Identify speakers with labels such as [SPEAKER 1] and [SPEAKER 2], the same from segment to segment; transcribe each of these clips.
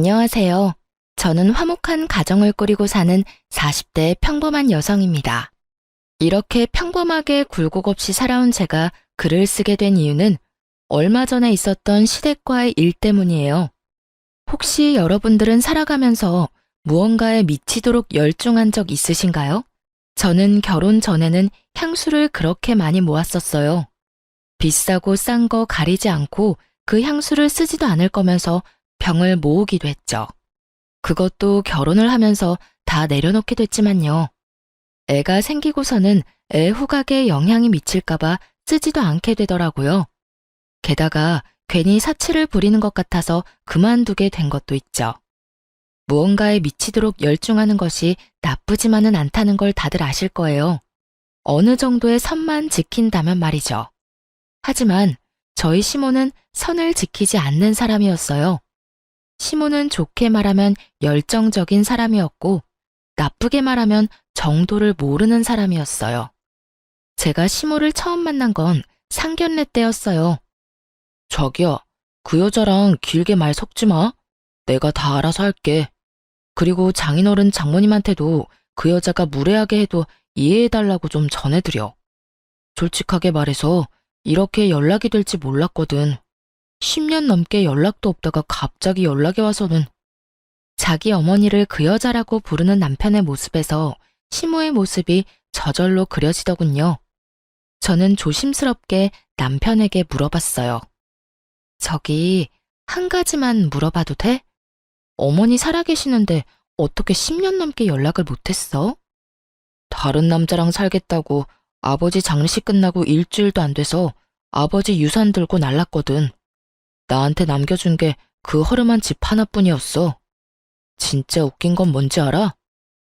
[SPEAKER 1] 안녕하세요. 저는 화목한 가정을 꾸리고 사는 40대 평범한 여성입니다. 이렇게 평범하게 굴곡 없이 살아온 제가 글을 쓰게 된 이유는 얼마 전에 있었던 시댁과의 일 때문이에요. 혹시 여러분들은 살아가면서 무언가에 미치도록 열중한 적 있으신가요? 저는 결혼 전에는 향수를 그렇게 많이 모았었어요. 비싸고 싼 거 가리지 않고 그 향수를 쓰지도 않을 거면서 병을 모으기도 했죠. 그것도 결혼을 하면서 다 내려놓게 됐지만요. 애가 생기고서는 애 후각에 영향이 미칠까봐 쓰지도 않게 되더라고요. 게다가 괜히 사치를 부리는 것 같아서 그만두게 된 것도 있죠. 무언가에 미치도록 열중하는 것이 나쁘지만은 않다는 걸 다들 아실 거예요. 어느 정도의 선만 지킨다면 말이죠. 하지만 저희 시모는 선을 지키지 않는 사람이었어요. 시모는 좋게 말하면 열정적인 사람이었고 나쁘게 말하면 정도를 모르는 사람이었어요. 제가 시모를 처음 만난 건 상견례 때였어요. 자기야, 그 여자랑 길게 말 섞지 마. 내가 다 알아서 할게. 그리고 장인어른 장모님한테도 그 여자가 무례하게 해도 이해해달라고 좀 전해드려. 솔직하게 말해서 이렇게 연락이 될지 몰랐거든. 10년 넘게 연락도 없다가 갑자기 연락이 와서는 자기 어머니를 그 여자라고 부르는 남편의 모습에서 시모의 모습이 저절로 그려지더군요. 저는 조심스럽게 남편에게 물어봤어요. 저기, 한 가지만 물어봐도 돼? 어머니 살아계시는데 어떻게 10년 넘게 연락을 못했어? 다른 남자랑 살겠다고 아버지 장례식 끝나고 일주일도 안 돼서 아버지 유산 들고 날랐거든. 나한테 남겨준 게 그 허름한 집 하나뿐이었어. 진짜 웃긴 건 뭔지 알아?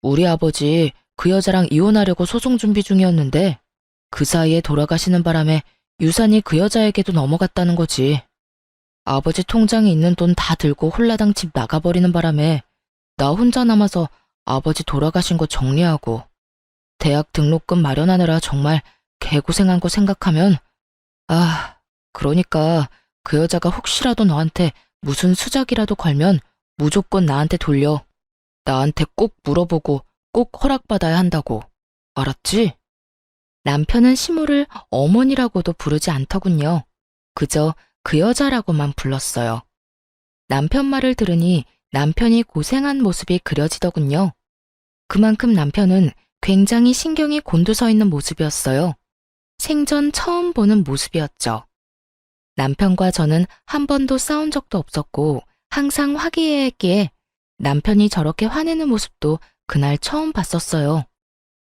[SPEAKER 1] 우리 아버지 그 여자랑 이혼하려고 소송 준비 중이었는데 그 사이에 돌아가시는 바람에 유산이 그 여자에게도 넘어갔다는 거지. 아버지 통장에 있는 돈 다 들고 홀라당 집 나가버리는 바람에 나 혼자 남아서 아버지 돌아가신 거 정리하고 대학 등록금 마련하느라 정말 개고생한 거 생각하면 그러니까 그 여자가 혹시라도 너한테 무슨 수작이라도 걸면 무조건 나한테 돌려. 나한테 꼭 물어보고 꼭 허락받아야 한다고. 알았지? 남편은 시모를 어머니라고도 부르지 않더군요. 그저 그 여자라고만 불렀어요. 남편 말을 들으니 남편이 고생한 모습이 그려지더군요. 그만큼 남편은 굉장히 신경이 곤두서 있는 모습이었어요. 생전 처음 보는 모습이었죠. 남편과 저는 한 번도 싸운 적도 없었고 항상 화기애애했기에 남편이 저렇게 화내는 모습도 그날 처음 봤었어요.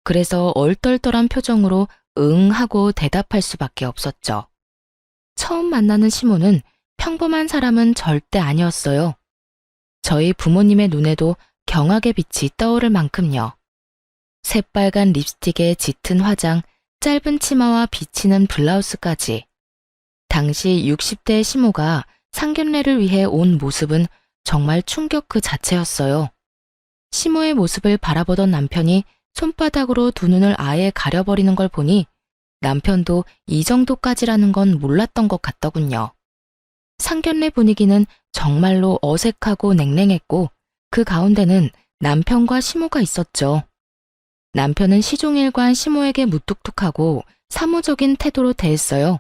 [SPEAKER 1] 그래서 얼떨떨한 표정으로 응 하고 대답할 수밖에 없었죠. 처음 만나는 시모는 평범한 사람은 절대 아니었어요. 저희 부모님의 눈에도 경악의 빛이 떠오를 만큼요. 새빨간 립스틱에 짙은 화장, 짧은 치마와 비치는 블라우스까지. 당시 60대 시모가 상견례를 위해 온 모습은 정말 충격 그 자체였어요. 시모의 모습을 바라보던 남편이 손바닥으로 두 눈을 아예 가려버리는 걸 보니 남편도 이 정도까지라는 건 몰랐던 것 같더군요. 상견례 분위기는 정말로 어색하고 냉랭했고 그 가운데는 남편과 시모가 있었죠. 남편은 시종일관 시모에게 무뚝뚝하고 사무적인 태도로 대했어요.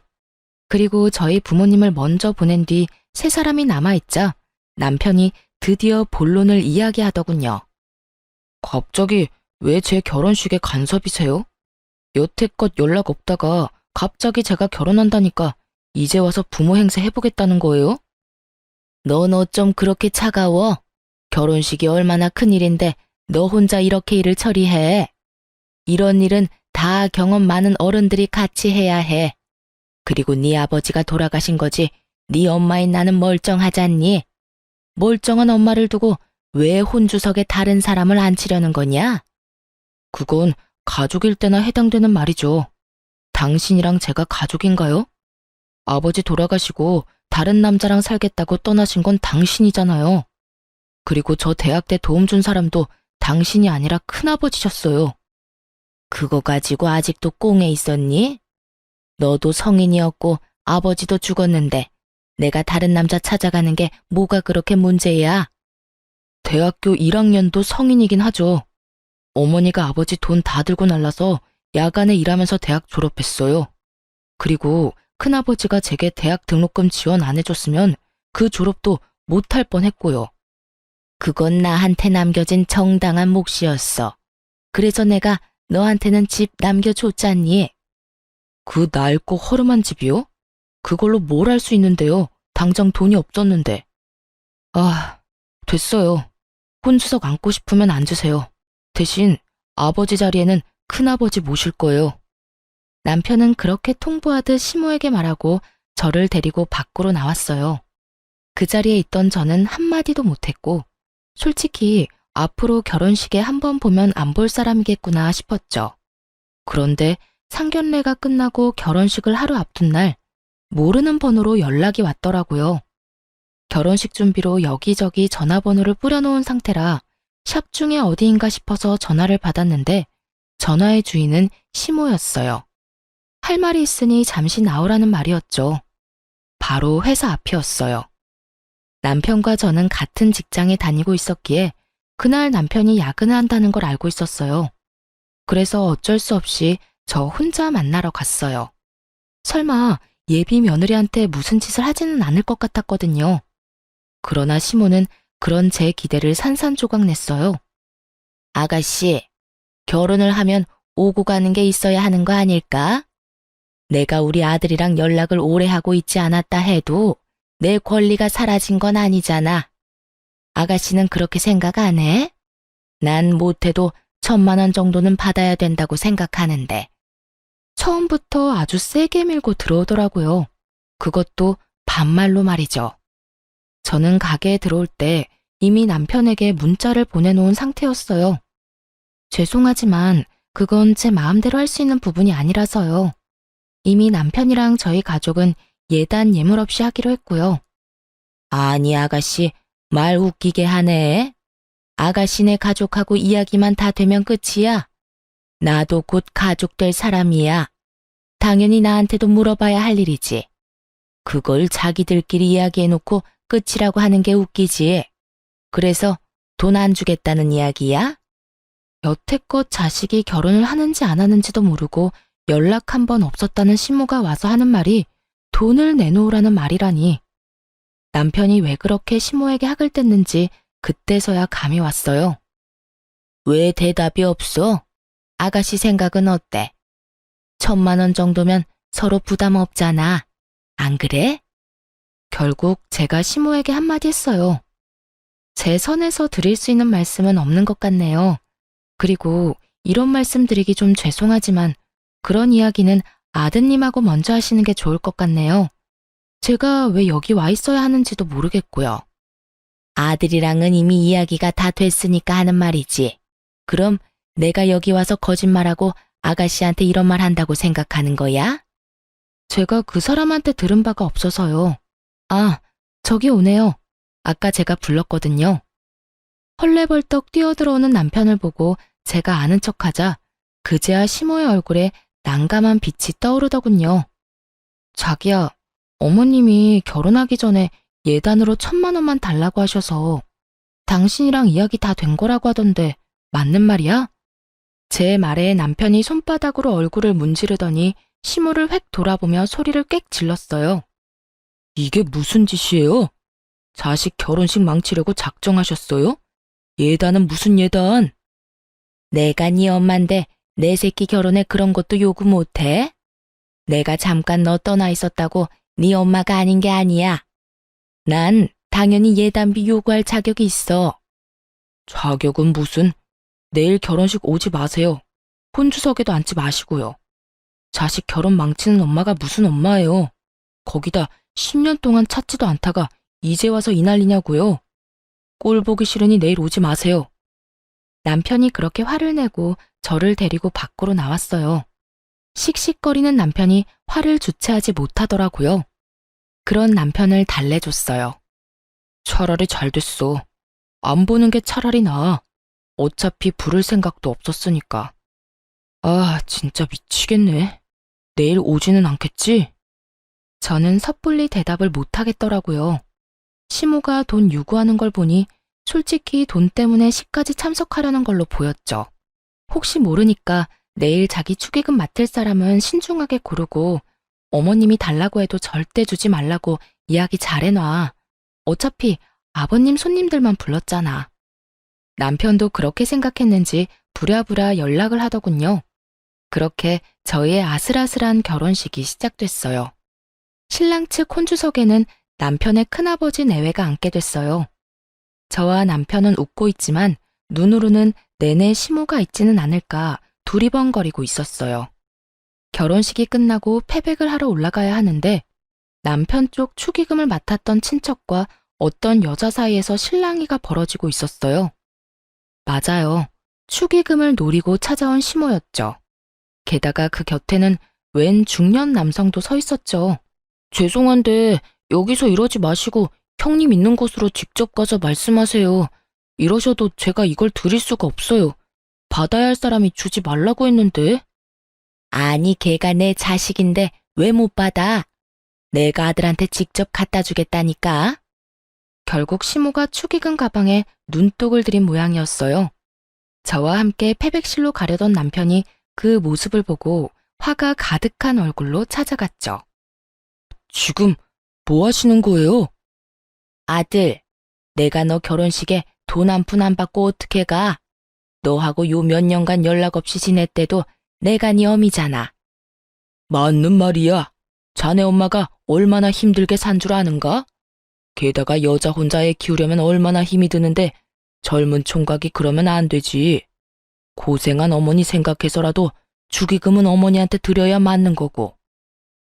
[SPEAKER 1] 그리고 저희 부모님을 먼저 보낸 뒤 세 사람이 남아있자 남편이 드디어 본론을 이야기하더군요. 갑자기 왜 제 결혼식에 간섭이세요? 여태껏 연락 없다가 갑자기 제가 결혼한다니까 이제 와서 부모 행세 해보겠다는 거예요? 넌 어쩜 그렇게 차가워? 결혼식이 얼마나 큰일인데 너 혼자 이렇게 일을 처리해. 이런 일은 다 경험 많은 어른들이 같이 해야 해. 그리고 네 아버지가 돌아가신 거지 네 엄마인 나는 멀쩡하잖니? 멀쩡한 엄마를 두고 왜 혼주석에 다른 사람을 앉히려는 거냐? 그건 가족일 때나 해당되는 말이죠. 당신이랑 제가 가족인가요? 아버지 돌아가시고 다른 남자랑 살겠다고 떠나신 건 당신이잖아요. 그리고 저 대학 때 도움 준 사람도 당신이 아니라 큰아버지셨어요. 그거 가지고 아직도 꽁에 있었니? 너도 성인이었고 아버지도 죽었는데 내가 다른 남자 찾아가는 게 뭐가 그렇게 문제야? 대학교 1학년도 성인이긴 하죠. 어머니가 아버지 돈 다 들고 날라서 야간에 일하면서 대학 졸업했어요. 그리고 큰아버지가 제게 대학 등록금 지원 안 해줬으면 그 졸업도 못할 뻔했고요. 그건 나한테 남겨진 정당한 몫이었어. 그래서 내가 너한테는 집 남겨줬잖니. 그 낡고 허름한 집이요? 그걸로 뭘 할 수 있는데요. 당장 돈이 없었는데. 아, 됐어요. 혼주석 앉고 싶으면 앉으세요. 대신 아버지 자리에는 큰아버지 모실 거예요. 남편은 그렇게 통보하듯 시모에게 말하고 저를 데리고 밖으로 나왔어요. 그 자리에 있던 저는 한마디도 못했고 솔직히 앞으로 결혼식에 한번 보면 안 볼 사람이겠구나 싶었죠. 그런데 상견례가 끝나고 결혼식을 하루 앞둔 날 모르는 번호로 연락이 왔더라고요. 결혼식 준비로 여기저기 전화번호를 뿌려놓은 상태라 샵 중에 어디인가 싶어서 전화를 받았는데 전화의 주인은 시모였어요. 할 말이 있으니 잠시 나오라는 말이었죠. 바로 회사 앞이었어요. 남편과 저는 같은 직장에 다니고 있었기에 그날 남편이 야근을 한다는 걸 알고 있었어요. 그래서 어쩔 수 없이 저 혼자 만나러 갔어요. 설마 예비 며느리한테 무슨 짓을 하지는 않을 것 같았거든요. 그러나 시모는 그런 제 기대를 산산조각 냈어요. 아가씨, 결혼을 하면 오고 가는 게 있어야 하는 거 아닐까? 내가 우리 아들이랑 연락을 오래 하고 있지 않았다 해도 내 권리가 사라진 건 아니잖아. 아가씨는 그렇게 생각 안 해? 난 못해도 1,000만 원 정도는 받아야 된다고 생각하는데. 처음부터 아주 세게 밀고 들어오더라고요. 그것도 반말로 말이죠. 저는 가게에 들어올 때 이미 남편에게 문자를 보내놓은 상태였어요. 죄송하지만 그건 제 마음대로 할 수 있는 부분이 아니라서요. 이미 남편이랑 저희 가족은 예단 예물 없이 하기로 했고요. 아니 아가씨, 말 웃기게 하네. 아가씨네 가족하고 이야기만 다 되면 끝이야. 나도 곧 가족 될 사람이야. 당연히 나한테도 물어봐야 할 일이지. 그걸 자기들끼리 이야기해놓고 끝이라고 하는 게 웃기지. 그래서 돈 안 주겠다는 이야기야? 여태껏 자식이 결혼을 하는지 안 하는지도 모르고 연락 한 번 없었다는 시모가 와서 하는 말이 돈을 내놓으라는 말이라니. 남편이 왜 그렇게 시모에게 학을 뗐는지 그때서야 감이 왔어요. 왜 대답이 없어? 아가씨 생각은 어때? 1,000만 원 정도면 서로 부담 없잖아. 안 그래? 결국 제가 시모에게 한마디 했어요. 제 선에서 드릴 수 있는 말씀은 없는 것 같네요. 그리고 이런 말씀 드리기 좀 죄송하지만 그런 이야기는 아드님하고 먼저 하시는 게 좋을 것 같네요. 제가 왜 여기 와 있어야 하는지도 모르겠고요. 아들이랑은 이미 이야기가 다 됐으니까 하는 말이지. 그럼 내가 여기 와서 거짓말하고 아가씨한테 이런 말 한다고 생각하는 거야? 제가 그 사람한테 들은 바가 없어서요. 아, 저기 오네요. 아까 제가 불렀거든요. 헐레벌떡 뛰어들어오는 남편을 보고 제가 아는 척하자 그제야 시모의 얼굴에 난감한 빛이 떠오르더군요. 자기야, 어머님이 결혼하기 전에 예단으로 1,000만 원만 달라고 하셔서 당신이랑 이야기 다 된 거라고 하던데 맞는 말이야? 제 말에 남편이 손바닥으로 얼굴을 문지르더니 시모를 획 돌아보며 소리를 꽥 질렀어요. 이게 무슨 짓이에요? 자식 결혼식 망치려고 작정하셨어요? 예단은 무슨 예단? 내가 네 엄만데 내 새끼 결혼에 그런 것도 요구 못해? 내가 잠깐 너 떠나 있었다고 네 엄마가 아닌 게 아니야. 난 당연히 예단비 요구할 자격이 있어. 자격은 무슨? 내일 결혼식 오지 마세요. 혼주석에도 앉지 마시고요. 자식 결혼 망치는 엄마가 무슨 엄마예요. 거기다 10년 동안 찾지도 않다가 이제 와서 이 난리냐고요. 꼴 보기 싫으니 내일 오지 마세요. 남편이 그렇게 화를 내고 저를 데리고 밖으로 나왔어요. 씩씩거리는 남편이 화를 주체하지 못하더라고요. 그런 남편을 달래줬어요. 차라리 잘 됐어. 안 보는 게 차라리 나아. 어차피 부를 생각도 없었으니까. 아, 진짜 미치겠네. 내일 오지는 않겠지? 저는 섣불리 대답을 못하겠더라고요. 시모가 돈 요구하는 걸 보니 솔직히 돈 때문에 시까지 참석하려는 걸로 보였죠. 혹시 모르니까 내일 자기 축의금 맡을 사람은 신중하게 고르고 어머님이 달라고 해도 절대 주지 말라고 이야기 잘해놔. 어차피 아버님 손님들만 불렀잖아. 남편도 그렇게 생각했는지 부랴부랴 연락을 하더군요. 그렇게 저희의 아슬아슬한 결혼식이 시작됐어요. 신랑 측 혼주석에는 남편의 큰아버지 내외가 앉게 됐어요. 저와 남편은 웃고 있지만 눈으로는 내내 시모가 있지는 않을까 두리번거리고 있었어요. 결혼식이 끝나고 패백을 하러 올라가야 하는데 남편 쪽 축의금을 맡았던 친척과 어떤 여자 사이에서 실랑이가 벌어지고 있었어요. 맞아요. 축의금을 노리고 찾아온 시모였죠. 게다가 그 곁에는 웬 중년 남성도 서 있었죠. 죄송한데 여기서 이러지 마시고 형님 있는 곳으로 직접 가서 말씀하세요. 이러셔도 제가 이걸 드릴 수가 없어요. 받아야 할 사람이 주지 말라고 했는데. 아니, 걔가 내 자식인데 왜 못 받아? 내가 아들한테 직접 갖다 주겠다니까. 결국 시모가 축의금 가방에 눈독을 들인 모양이었어요. 저와 함께 패백실로 가려던 남편이 그 모습을 보고 화가 가득한 얼굴로 찾아갔죠. 지금 뭐 하시는 거예요? 아들, 내가 너 결혼식에 돈 한 푼 안 받고 어떻게 가? 너하고 요 몇 년간 연락 없이 지냈대도 내가 네 어미잖아. 맞는 말이야. 자네 엄마가 얼마나 힘들게 산 줄 아는가? 게다가 여자 혼자 애 키우려면 얼마나 힘이 드는데 젊은 총각이 그러면 안 되지. 고생한 어머니 생각해서라도 축의금은 어머니한테 드려야 맞는 거고.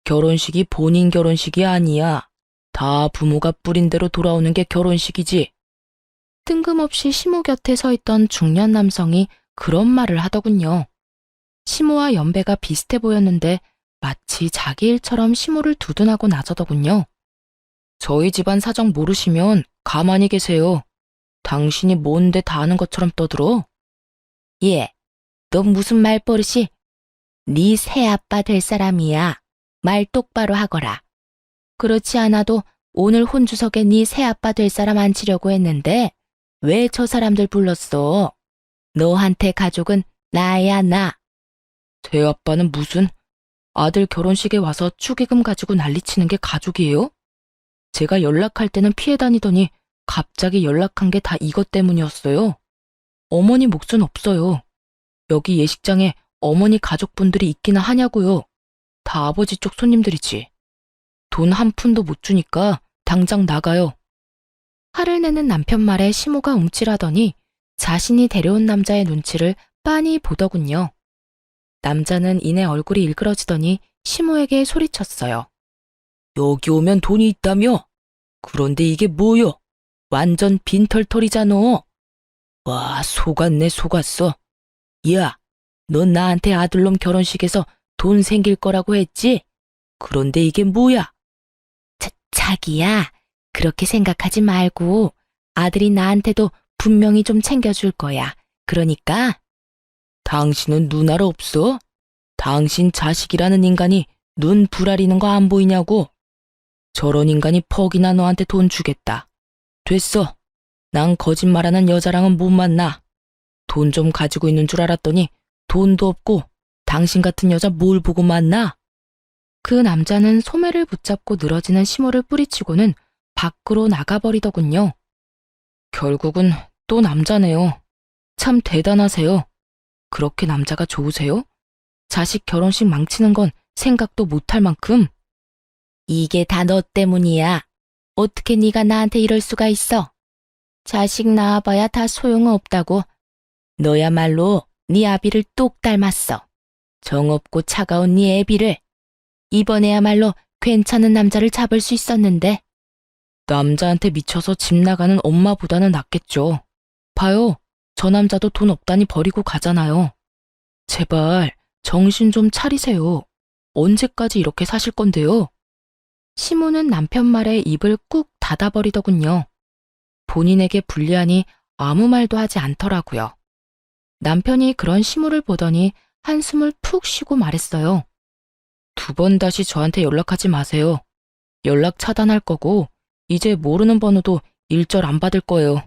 [SPEAKER 1] 결혼식이 본인 결혼식이 아니야. 다 부모가 뿌린 대로 돌아오는 게 결혼식이지. 뜬금없이 시모 곁에 서 있던 중년 남성이 그런 말을 하더군요. 시모와 연배가 비슷해 보였는데 마치 자기 일처럼 시모를 두둔하고 나서더군요. 저희 집안 사정 모르시면 가만히 계세요. 당신이 뭔데 다 아는 것처럼 떠들어? 예, 너 무슨 말버릇이? 네 새아빠 될 사람이야. 말 똑바로 하거라. 그렇지 않아도 오늘 혼주석에 네 새아빠 될 사람 앉히려고 했는데 왜 저 사람들 불렀어? 너한테 가족은 나야 나. 새아빠는 무슨? 아들 결혼식에 와서 축의금 가지고 난리치는 게 가족이에요? 제가 연락할 때는 피해 다니더니 갑자기 연락한 게 다 이것 때문이었어요. 어머니 몫은 없어요. 여기 예식장에 어머니 가족분들이 있기나 하냐고요. 다 아버지 쪽 손님들이지. 돈 한 푼도 못 주니까 당장 나가요. 화를 내는 남편 말에 시모가 움찔하더니 자신이 데려온 남자의 눈치를 빤히 보더군요. 남자는 이내 얼굴이 일그러지더니 시모에게 소리쳤어요. 여기 오면 돈이 있다며? 그런데 이게 뭐요? 완전 빈털털이잖아. 와, 속았네, 속았어. 야, 넌 나한테 아들놈 결혼식에서 돈 생길 거라고 했지? 그런데 이게 뭐야? 자기야, 그렇게 생각하지 말고 아들이 나한테도 분명히 좀 챙겨줄 거야. 그러니까. 당신은 눈 알아 없어? 당신 자식이라는 인간이 눈 부라리는 거 안 보이냐고? 저런 인간이 퍽이나 너한테 돈 주겠다. 됐어. 난 거짓말하는 여자랑은 못 만나. 돈 좀 가지고 있는 줄 알았더니 돈도 없고 당신 같은 여자 뭘 보고 만나? 그 남자는 소매를 붙잡고 늘어지는 시모를 뿌리치고는 밖으로 나가버리더군요. 결국은 또 남자네요. 참 대단하세요. 그렇게 남자가 좋으세요? 자식 결혼식 망치는 건 생각도 못할 만큼. 이게 다 너 때문이야. 어떻게 네가 나한테 이럴 수가 있어? 자식 낳아봐야 다 소용없다고. 너야말로 네 아비를 똑 닮았어. 정없고 차가운 네 애비를. 이번에야말로 괜찮은 남자를 잡을 수 있었는데. 남자한테 미쳐서 집 나가는 엄마보다는 낫겠죠. 봐요. 저 남자도 돈 없다니 버리고 가잖아요. 제발 정신 좀 차리세요. 언제까지 이렇게 사실 건데요? 시모는 남편 말에 입을 꾹 닫아버리더군요. 본인에게 불리하니 아무 말도 하지 않더라고요. 남편이 그런 시모를 보더니 한숨을 푹 쉬고 말했어요. 2번 다시 저한테 연락하지 마세요. 연락 차단할 거고 이제 모르는 번호도 일절 안 받을 거예요.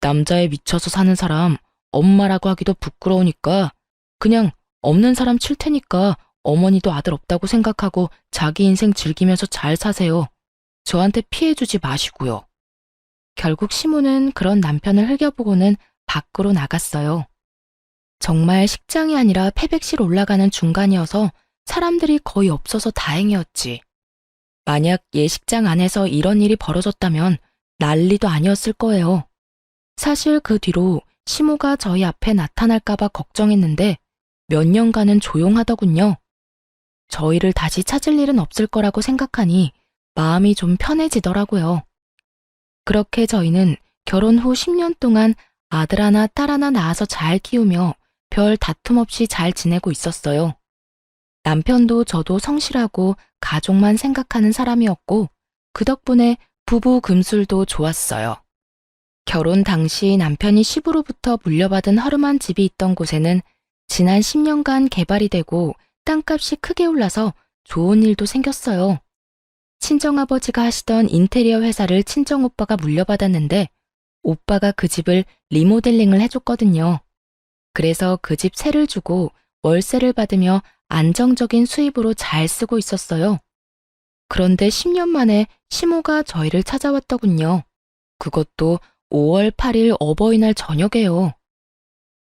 [SPEAKER 1] 남자에 미쳐서 사는 사람 엄마라고 하기도 부끄러우니까 그냥 없는 사람 칠 테니까 어머니도 아들 없다고 생각하고 자기 인생 즐기면서 잘 사세요. 저한테 피해주지 마시고요. 결국 시모는 그런 남편을 흘겨보고는 밖으로 나갔어요. 정말 식장이 아니라 패백실 올라가는 중간이어서 사람들이 거의 없어서 다행이었지. 만약 예식장 안에서 이런 일이 벌어졌다면 난리도 아니었을 거예요. 사실 그 뒤로 시모가 저희 앞에 나타날까봐 걱정했는데 몇 년간은 조용하더군요. 저희를 다시 찾을 일은 없을 거라고 생각하니 마음이 좀 편해지더라고요. 그렇게 저희는 결혼 후 10년 동안 아들 하나 딸 하나 낳아서 잘 키우며 별 다툼 없이 잘 지내고 있었어요. 남편도 저도 성실하고 가족만 생각하는 사람이었고 그 덕분에 부부 금술도 좋았어요. 결혼 당시 남편이 시부로부터 물려받은 허름한 집이 있던 곳에는 지난 10년간 개발이 되고 땅값이 크게 올라서 좋은 일도 생겼어요. 친정아버지가 하시던 인테리어 회사를 친정오빠가 물려받았는데 오빠가 그 집을 리모델링을 해줬거든요. 그래서 그 집 세를 주고 월세를 받으며 안정적인 수입으로 잘 쓰고 있었어요. 그런데 10년 만에 시모가 저희를 찾아왔더군요. 그것도 5월 8일 어버이날 저녁에요.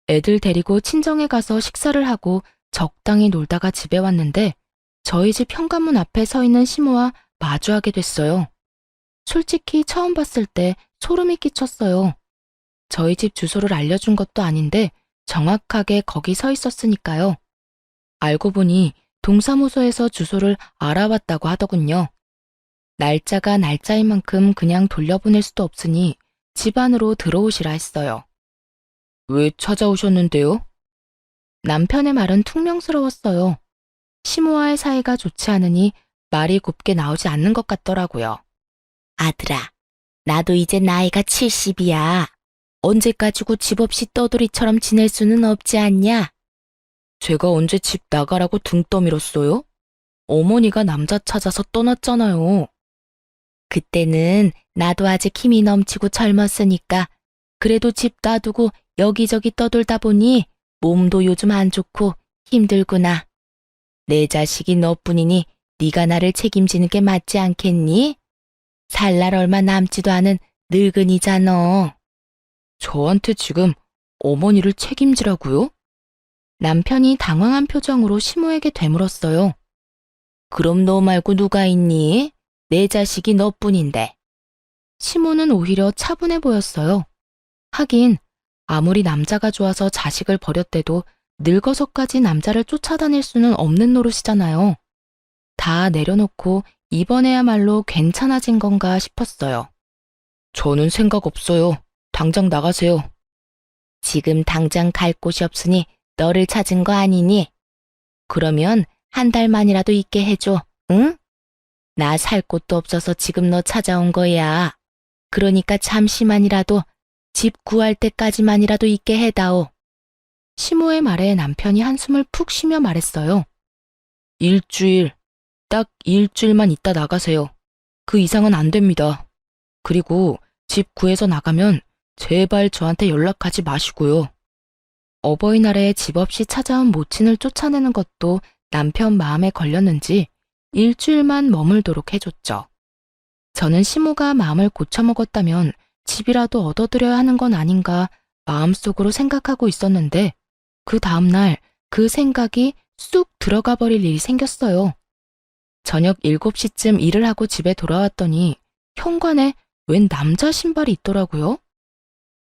[SPEAKER 1] 애들 데리고 친정에 가서 식사를 하고 적당히 놀다가 집에 왔는데 저희 집 현관문 앞에 서 있는 시모와 마주하게 됐어요. 솔직히 처음 봤을 때 소름이 끼쳤어요. 저희 집 주소를 알려준 것도 아닌데 정확하게 거기 서 있었으니까요. 알고 보니 동사무소에서 주소를 알아봤다고 하더군요. 날짜가 날짜인 만큼 그냥 돌려보낼 수도 없으니 집 안으로 들어오시라 했어요. 왜 찾아오셨는데요? 남편의 말은 퉁명스러웠어요. 시모와의 사이가 좋지 않으니 말이 곱게 나오지 않는 것 같더라고요. 아들아, 나도 이제 나이가 70이야. 언제까지고 집 없이 떠돌이처럼 지낼 수는 없지 않냐? 제가 언제 집 나가라고 등 떠밀었어요? 어머니가 남자 찾아서 떠났잖아요. 그때는 나도 아직 힘이 넘치고 젊었으니까 그래도 집 놔두고 여기저기 떠돌다 보니 몸도 요즘 안 좋고 힘들구나. 내 자식이 너뿐이니 네가 나를 책임지는 게 맞지 않겠니? 살 날 얼마 남지도 않은 늙은이잖아. 저한테 지금 어머니를 책임지라고요? 남편이 당황한 표정으로 시모에게 되물었어요. 그럼 너 말고 누가 있니? 내 자식이 너뿐인데. 시모는 오히려 차분해 보였어요. 하긴 아무리 남자가 좋아서 자식을 버렸대도 늙어서까지 남자를 쫓아다닐 수는 없는 노릇이잖아요. 다 내려놓고 이번에야말로 괜찮아진 건가 싶었어요. 저는 생각 없어요. 당장 나가세요. 지금 당장 갈 곳이 없으니 너를 찾은 거 아니니? 그러면 한 달만이라도 있게 해줘, 응? 나 살 곳도 없어서 지금 너 찾아온 거야. 그러니까 잠시만이라도 집 구할 때까지만이라도 있게 해다오. 시모의 말에 남편이 한숨을 푹 쉬며 말했어요. 일주일, 딱 일주일만 있다 나가세요. 그 이상은 안 됩니다. 그리고 집 구해서 나가면 제발 저한테 연락하지 마시고요. 어버이날에 집 없이 찾아온 모친을 쫓아내는 것도 남편 마음에 걸렸는지 일주일만 머물도록 해줬죠. 저는 시모가 마음을 고쳐먹었다면 집이라도 얻어들여야 하는 건 아닌가 마음속으로 생각하고 있었는데 그 다음날 그 생각이 쑥 들어가 버릴 일이 생겼어요. 저녁 7시쯤 일을 하고 집에 돌아왔더니 현관에 웬 남자 신발이 있더라고요.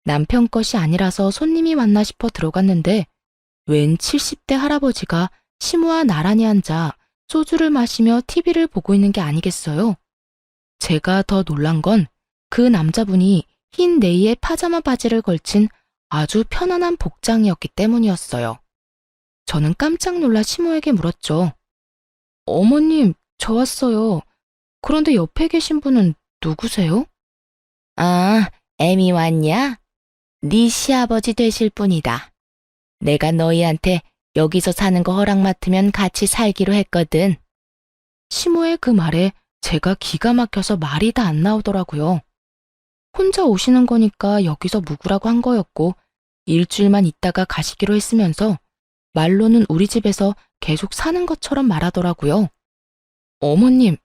[SPEAKER 1] 남편 것이 아니라서 손님이 왔나 싶어 들어갔는데 웬 70대 할아버지가 시모와 나란히 앉아 소주를 마시며 TV를 보고 있는 게 아니겠어요? 제가 더 놀란 건 그 남자분이 흰 네이에 파자마 바지를 걸친 아주 편안한 복장이었기 때문이었어요. 저는 깜짝 놀라 시모에게 물었죠. 어머님, 저 왔어요. 그런데 옆에 계신 분은 누구세요? 아, 애미 왔냐? 네 시아버지 되실 분이다. 내가 너희한테 여기서 사는 거 허락 맡으면 같이 살기로 했거든. 시모의 그 말에 제가 기가 막혀서 말이 다 안 나오더라고요. 혼자 오시는 거니까 여기서 묵으라고 한 거였고 일주일만 있다가 가시기로 했으면서 말로는 우리 집에서 계속 사는 것처럼 말하더라고요. 어머님,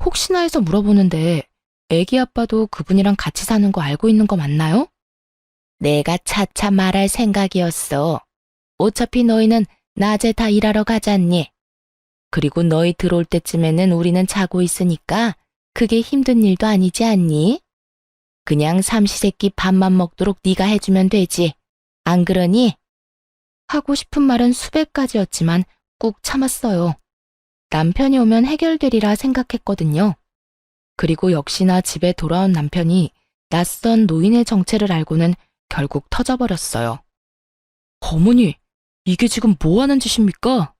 [SPEAKER 1] 혹시나 해서 물어보는데 애기 아빠도 그분이랑 같이 사는 거 알고 있는 거 맞나요? 내가 차차 말할 생각이었어. 어차피 너희는 낮에 다 일하러 가잖니. 그리고 너희 들어올 때쯤에는 우리는 자고 있으니까 그게 힘든 일도 아니지 않니? 그냥 삼시세끼 밥만 먹도록 네가 해주면 되지. 안 그러니? 하고 싶은 말은 수백 가지였지만 꾹 참았어요. 남편이 오면 해결되리라 생각했거든요. 그리고 역시나 집에 돌아온 남편이 낯선 노인의 정체를 알고는 결국 터져버렸어요. 어머니, 이게 지금 뭐 하는 짓입니까?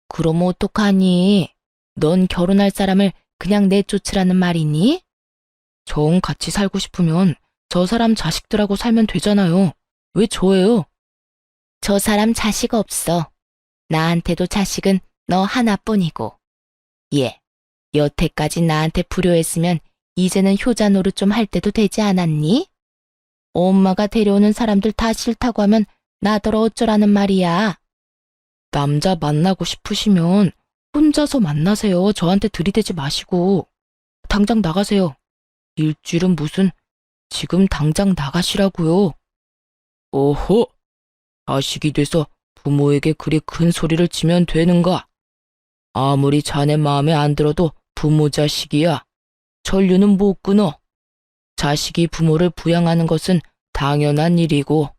[SPEAKER 1] 그럼 어떡하니? 넌 결혼할 사람을 그냥 내쫓으라는 말이니? 정 같이 살고 싶으면 저 사람 자식들하고 살면 되잖아요. 왜 저예요? 저 사람 자식 없어. 나한테도 자식은 너 하나뿐이고. 예, 여태까지 나한테 불효했으면 이제는 효자 노릇 좀 할 때도 되지 않았니? 엄마가 데려오는 사람들 다 싫다고 하면 나더러 어쩌라는 말이야. 남자 만나고 싶으시면 혼자서 만나세요. 저한테 들이대지 마시고. 당장 나가세요. 일주일은 무슨, 지금 당장 나가시라고요. 어허, 자식이 돼서 부모에게 그리 큰 소리를 치면 되는가? 아무리 자네 마음에 안 들어도 부모 자식이야. 전류는 못 끊어. 자식이 부모를 부양하는 것은 당연한 일이고,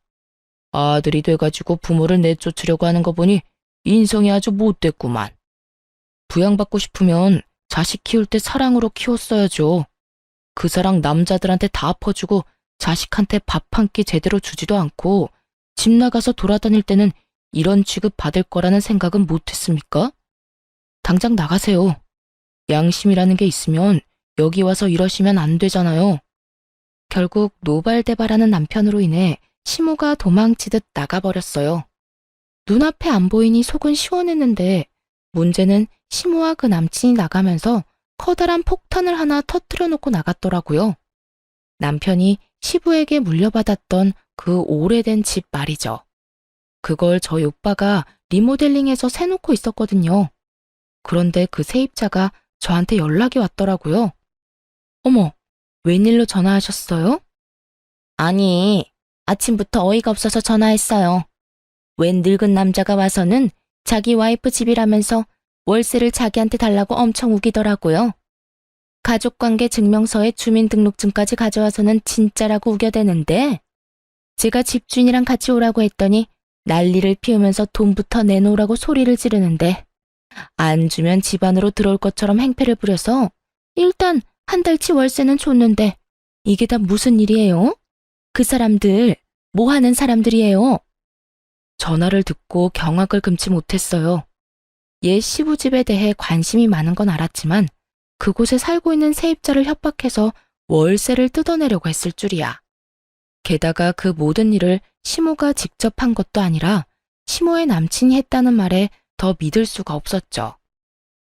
[SPEAKER 1] 아들이 돼가지고 부모를 내쫓으려고 하는 거 보니 인성이 아주 못됐구만. 부양받고 싶으면 자식 키울 때 사랑으로 키웠어야죠. 그 사랑 남자들한테 다 퍼주고 자식한테 밥 한 끼 제대로 주지도 않고 집 나가서 돌아다닐 때는 이런 취급 받을 거라는 생각은 못했습니까? 당장 나가세요. 양심이라는 게 있으면 여기 와서 이러시면 안 되잖아요. 결국 노발대발하는 남편으로 인해 시모가 도망치듯 나가버렸어요. 눈앞에 안 보이니 속은 시원했는데 문제는 시모와 그 남친이 나가면서 커다란 폭탄을 하나 터뜨려 놓고 나갔더라고요. 남편이 시부에게 물려받았던 그 오래된 집 말이죠. 그걸 저희 오빠가 리모델링해서 세놓고 있었거든요. 그런데 그 세입자가 저한테 연락이 왔더라고요. 어머, 웬일로 전화하셨어요? 아니, 아침부터 어이가 없어서 전화했어요. 웬 늙은 남자가 와서는 자기 와이프 집이라면서 월세를 자기한테 달라고 엄청 우기더라고요. 가족관계 증명서에 주민등록증까지 가져와서는 진짜라고 우겨대는데 제가 집주인이랑 같이 오라고 했더니 난리를 피우면서 돈부터 내놓으라고 소리를 지르는데 안 주면 집 안으로 들어올 것처럼 행패를 부려서 일단 한 달치 월세는 줬는데 이게 다 무슨 일이에요? 그 사람들 뭐 하는 사람들이에요? 전화를 듣고 경악을 금치 못했어요. 옛 시부집에 대해 관심이 많은 건 알았지만 그곳에 살고 있는 세입자를 협박해서 월세를 뜯어내려고 했을 줄이야. 게다가 그 모든 일을 시모가 직접 한 것도 아니라 시모의 남친이 했다는 말에 더 믿을 수가 없었죠.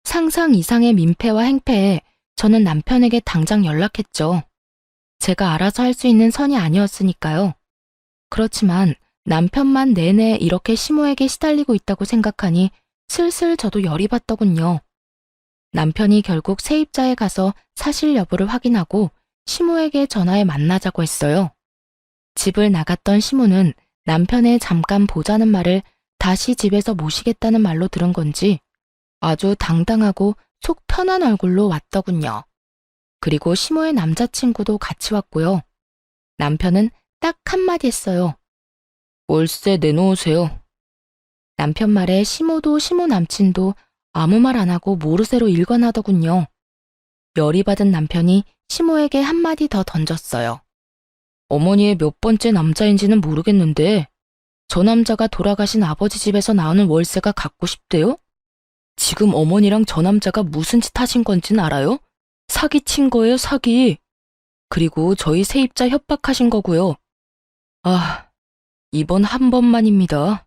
[SPEAKER 1] 상상 이상의 민폐와 행패에 저는 남편에게 당장 연락했죠. 제가 알아서 할 수 있는 선이 아니었으니까요. 그렇지만 남편만 내내 이렇게 시모에게 시달리고 있다고 생각하니 슬슬 저도 열이 받더군요. 남편이 결국 세입자에 가서 사실 여부를 확인하고 시모에게 전화해 만나자고 했어요. 집을 나갔던 시모는 남편의 잠깐 보자는 말을 다시 집에서 모시겠다는 말로 들은 건지 아주 당당하고 속 편한 얼굴로 왔더군요. 그리고 시모의 남자친구도 같이 왔고요. 남편은 딱 한마디 했어요. 월세 내놓으세요. 남편 말에 시모도 시모 남친도 아무 말 안 하고 모르쇠로 일관하더군요. 열이 받은 남편이 시모에게 한마디 더 던졌어요. 어머니의 몇 번째 남자인지는 모르겠는데 저 남자가 돌아가신 아버지 집에서 나오는 월세가 갖고 싶대요? 지금 어머니랑 저 남자가 무슨 짓 하신 건지는 알아요? 사기친 거예요, 사기. 그리고 저희 세입자 협박하신 거고요. 아, 이번 한 번만입니다.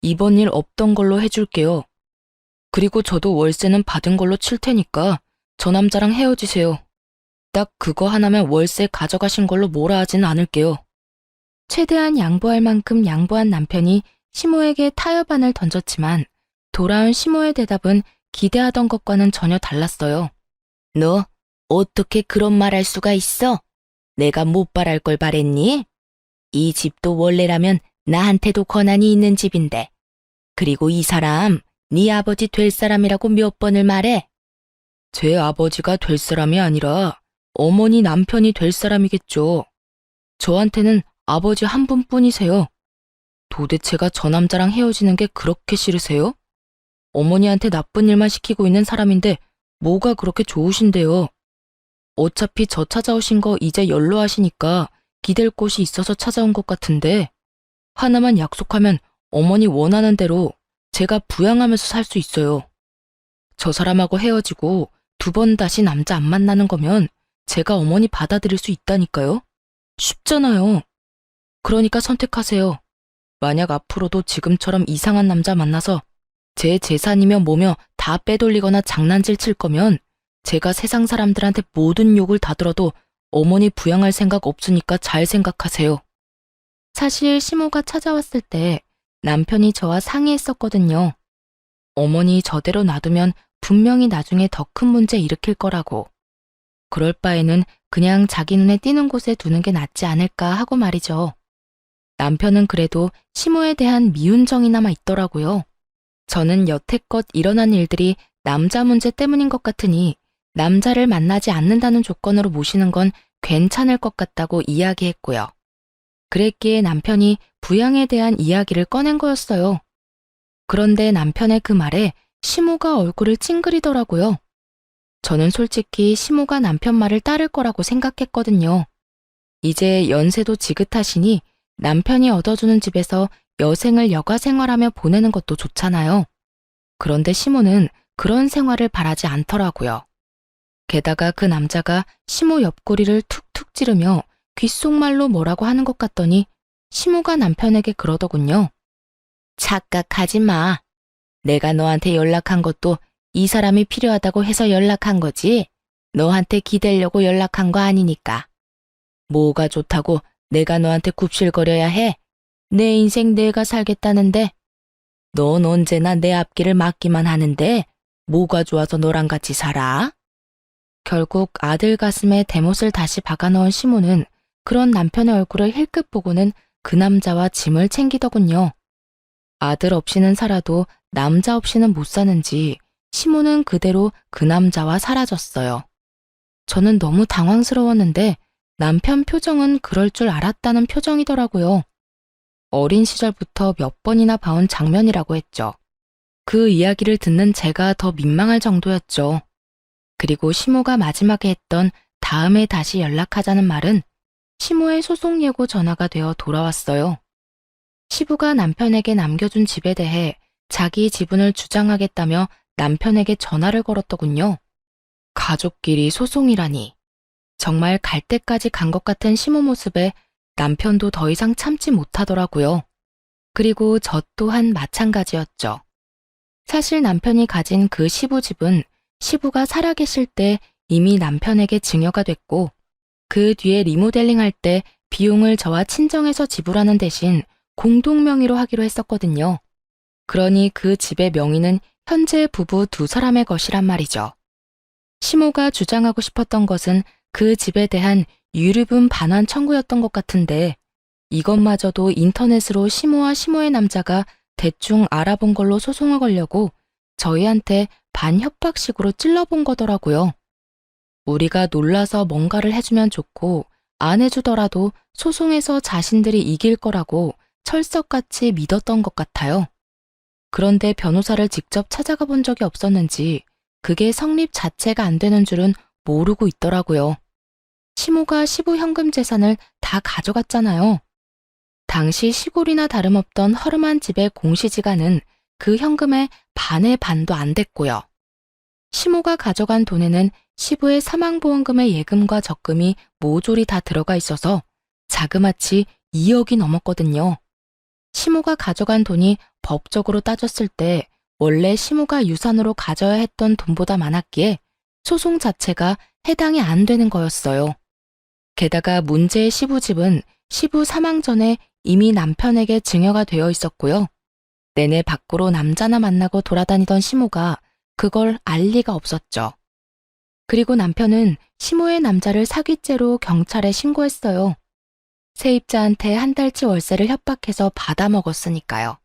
[SPEAKER 1] 이번 일 없던 걸로 해줄게요. 그리고 저도 월세는 받은 걸로 칠 테니까 저 남자랑 헤어지세요. 딱 그거 하나면 월세 가져가신 걸로 뭐라 하진 않을게요. 최대한 양보할 만큼 양보한 남편이 시모에게 타협안을 던졌지만 돌아온 시모의 대답은 기대하던 것과는 전혀 달랐어요. 너 어떻게 그런 말 할 수가 있어? 내가 못 바랄 걸 바랬니? 이 집도 원래라면 나한테도 권한이 있는 집인데. 그리고 이 사람 네 아버지 될 사람이라고 몇 번을 말해? 제 아버지가 될 사람이 아니라 어머니 남편이 될 사람이겠죠. 저한테는 아버지 한 분뿐이세요. 도대체가 저 남자랑 헤어지는 게 그렇게 싫으세요? 어머니한테 나쁜 일만 시키고 있는 사람인데 뭐가 그렇게 좋으신데요? 어차피 저 찾아오신 거 이제 연로하시니까 기댈 곳이 있어서 찾아온 것 같은데 하나만 약속하면 어머니 원하는 대로 제가 부양하면서 살 수 있어요. 저 사람하고 헤어지고 2번 다시 남자 안 만나는 거면 제가 어머니 받아들일 수 있다니까요. 쉽잖아요. 그러니까 선택하세요. 만약 앞으로도 지금처럼 이상한 남자 만나서 제 재산이며 뭐며 다 빼돌리거나 장난질 칠 거면 제가 세상 사람들한테 모든 욕을 다 들어도 어머니 부양할 생각 없으니까 잘 생각하세요. 사실 시모가 찾아왔을 때 남편이 저와 상의했었거든요. 어머니 저대로 놔두면 분명히 나중에 더 큰 문제 일으킬 거라고. 그럴 바에는 그냥 자기 눈에 띄는 곳에 두는 게 낫지 않을까 하고 말이죠. 남편은 그래도 시모에 대한 미운 정이 남아 있더라고요. 저는 여태껏 일어난 일들이 남자 문제 때문인 것 같으니 남자를 만나지 않는다는 조건으로 모시는 건 괜찮을 것 같다고 이야기했고요. 그랬기에 남편이 부양에 대한 이야기를 꺼낸 거였어요. 그런데 남편의 그 말에 시모가 얼굴을 찡그리더라고요. 저는 솔직히 시모가 남편 말을 따를 거라고 생각했거든요. 이제 연세도 지긋하시니 남편이 얻어주는 집에서 여생을 여가 생활하며 보내는 것도 좋잖아요. 그런데 시모는 그런 생활을 바라지 않더라고요. 게다가 그 남자가 시모 옆구리를 툭툭 찌르며 귓속말로 뭐라고 하는 것 같더니 시모가 남편에게 그러더군요. 착각하지 마. 내가 너한테 연락한 것도 이 사람이 필요하다고 해서 연락한 거지. 너한테 기대려고 연락한 거 아니니까. 뭐가 좋다고 내가 너한테 굽실거려야 해? 내 인생 내가 살겠다는데. 넌 언제나 내 앞길을 막기만 하는데 뭐가 좋아서 너랑 같이 살아? 결국 아들 가슴에 대못을 다시 박아넣은 시모는 그런 남편의 얼굴을 힐끗 보고는 그 남자와 짐을 챙기더군요. 아들 없이는 살아도 남자 없이는 못 사는지 시모는 그대로 그 남자와 사라졌어요. 저는 너무 당황스러웠는데 남편 표정은 그럴 줄 알았다는 표정이더라고요. 어린 시절부터 몇 번이나 봐온 장면이라고 했죠. 그 이야기를 듣는 제가 더 민망할 정도였죠. 그리고 시모가 마지막에 했던 다음에 다시 연락하자는 말은 시모의 소송 예고 전화가 되어 돌아왔어요. 시부가 남편에게 남겨준 집에 대해 자기 지분을 주장하겠다며 남편에게 전화를 걸었더군요. 가족끼리 소송이라니. 정말 갈 때까지 간 것 같은 시모 모습에 남편도 더 이상 참지 못하더라고요. 그리고 저 또한 마찬가지였죠. 사실 남편이 가진 그 시부 집은 시부가 살아계실 때 이미 남편에게 증여가 됐고 그 뒤에 리모델링할 때 비용을 저와 친정에서 지불하는 대신 공동 명의로 하기로 했었거든요. 그러니 그 집의 명의는 현재 부부 2사람의 것이란 말이죠. 시모가 주장하고 싶었던 것은 그 집에 대한 유류분 반환 청구였던 것 같은데 이것마저도 인터넷으로 시모와 시모의 남자가 대충 알아본 걸로 소송을 걸려고 저희한테 반협박식으로 찔러본 거더라고요. 우리가 놀라서 뭔가를 해주면 좋고 안 해주더라도 소송에서 자신들이 이길 거라고 철석같이 믿었던 것 같아요. 그런데 변호사를 직접 찾아가 본 적이 없었는지 그게 성립 자체가 안 되는 줄은 모르고 있더라고요. 시모가 시부 현금 재산을 다 가져갔잖아요. 당시 시골이나 다름없던 허름한 집의 공시지가는 그 현금의 반의 반도 안 됐고요. 시모가 가져간 돈에는 시부의 사망보험금의 예금과 적금이 모조리 다 들어가 있어서 자그마치 2억이 넘었거든요. 시모가 가져간 돈이 법적으로 따졌을 때 원래 시모가 유산으로 가져야 했던 돈보다 많았기에 소송 자체가 해당이 안 되는 거였어요. 게다가 문제의 시부집은 시부 사망 전에 이미 남편에게 증여가 되어 있었고요. 내내 밖으로 남자나 만나고 돌아다니던 시모가 그걸 알 리가 없었죠. 그리고 남편은 시모의 남자를 사기죄로 경찰에 신고했어요. 세입자한테 한 달치 월세를 협박해서 받아먹었으니까요.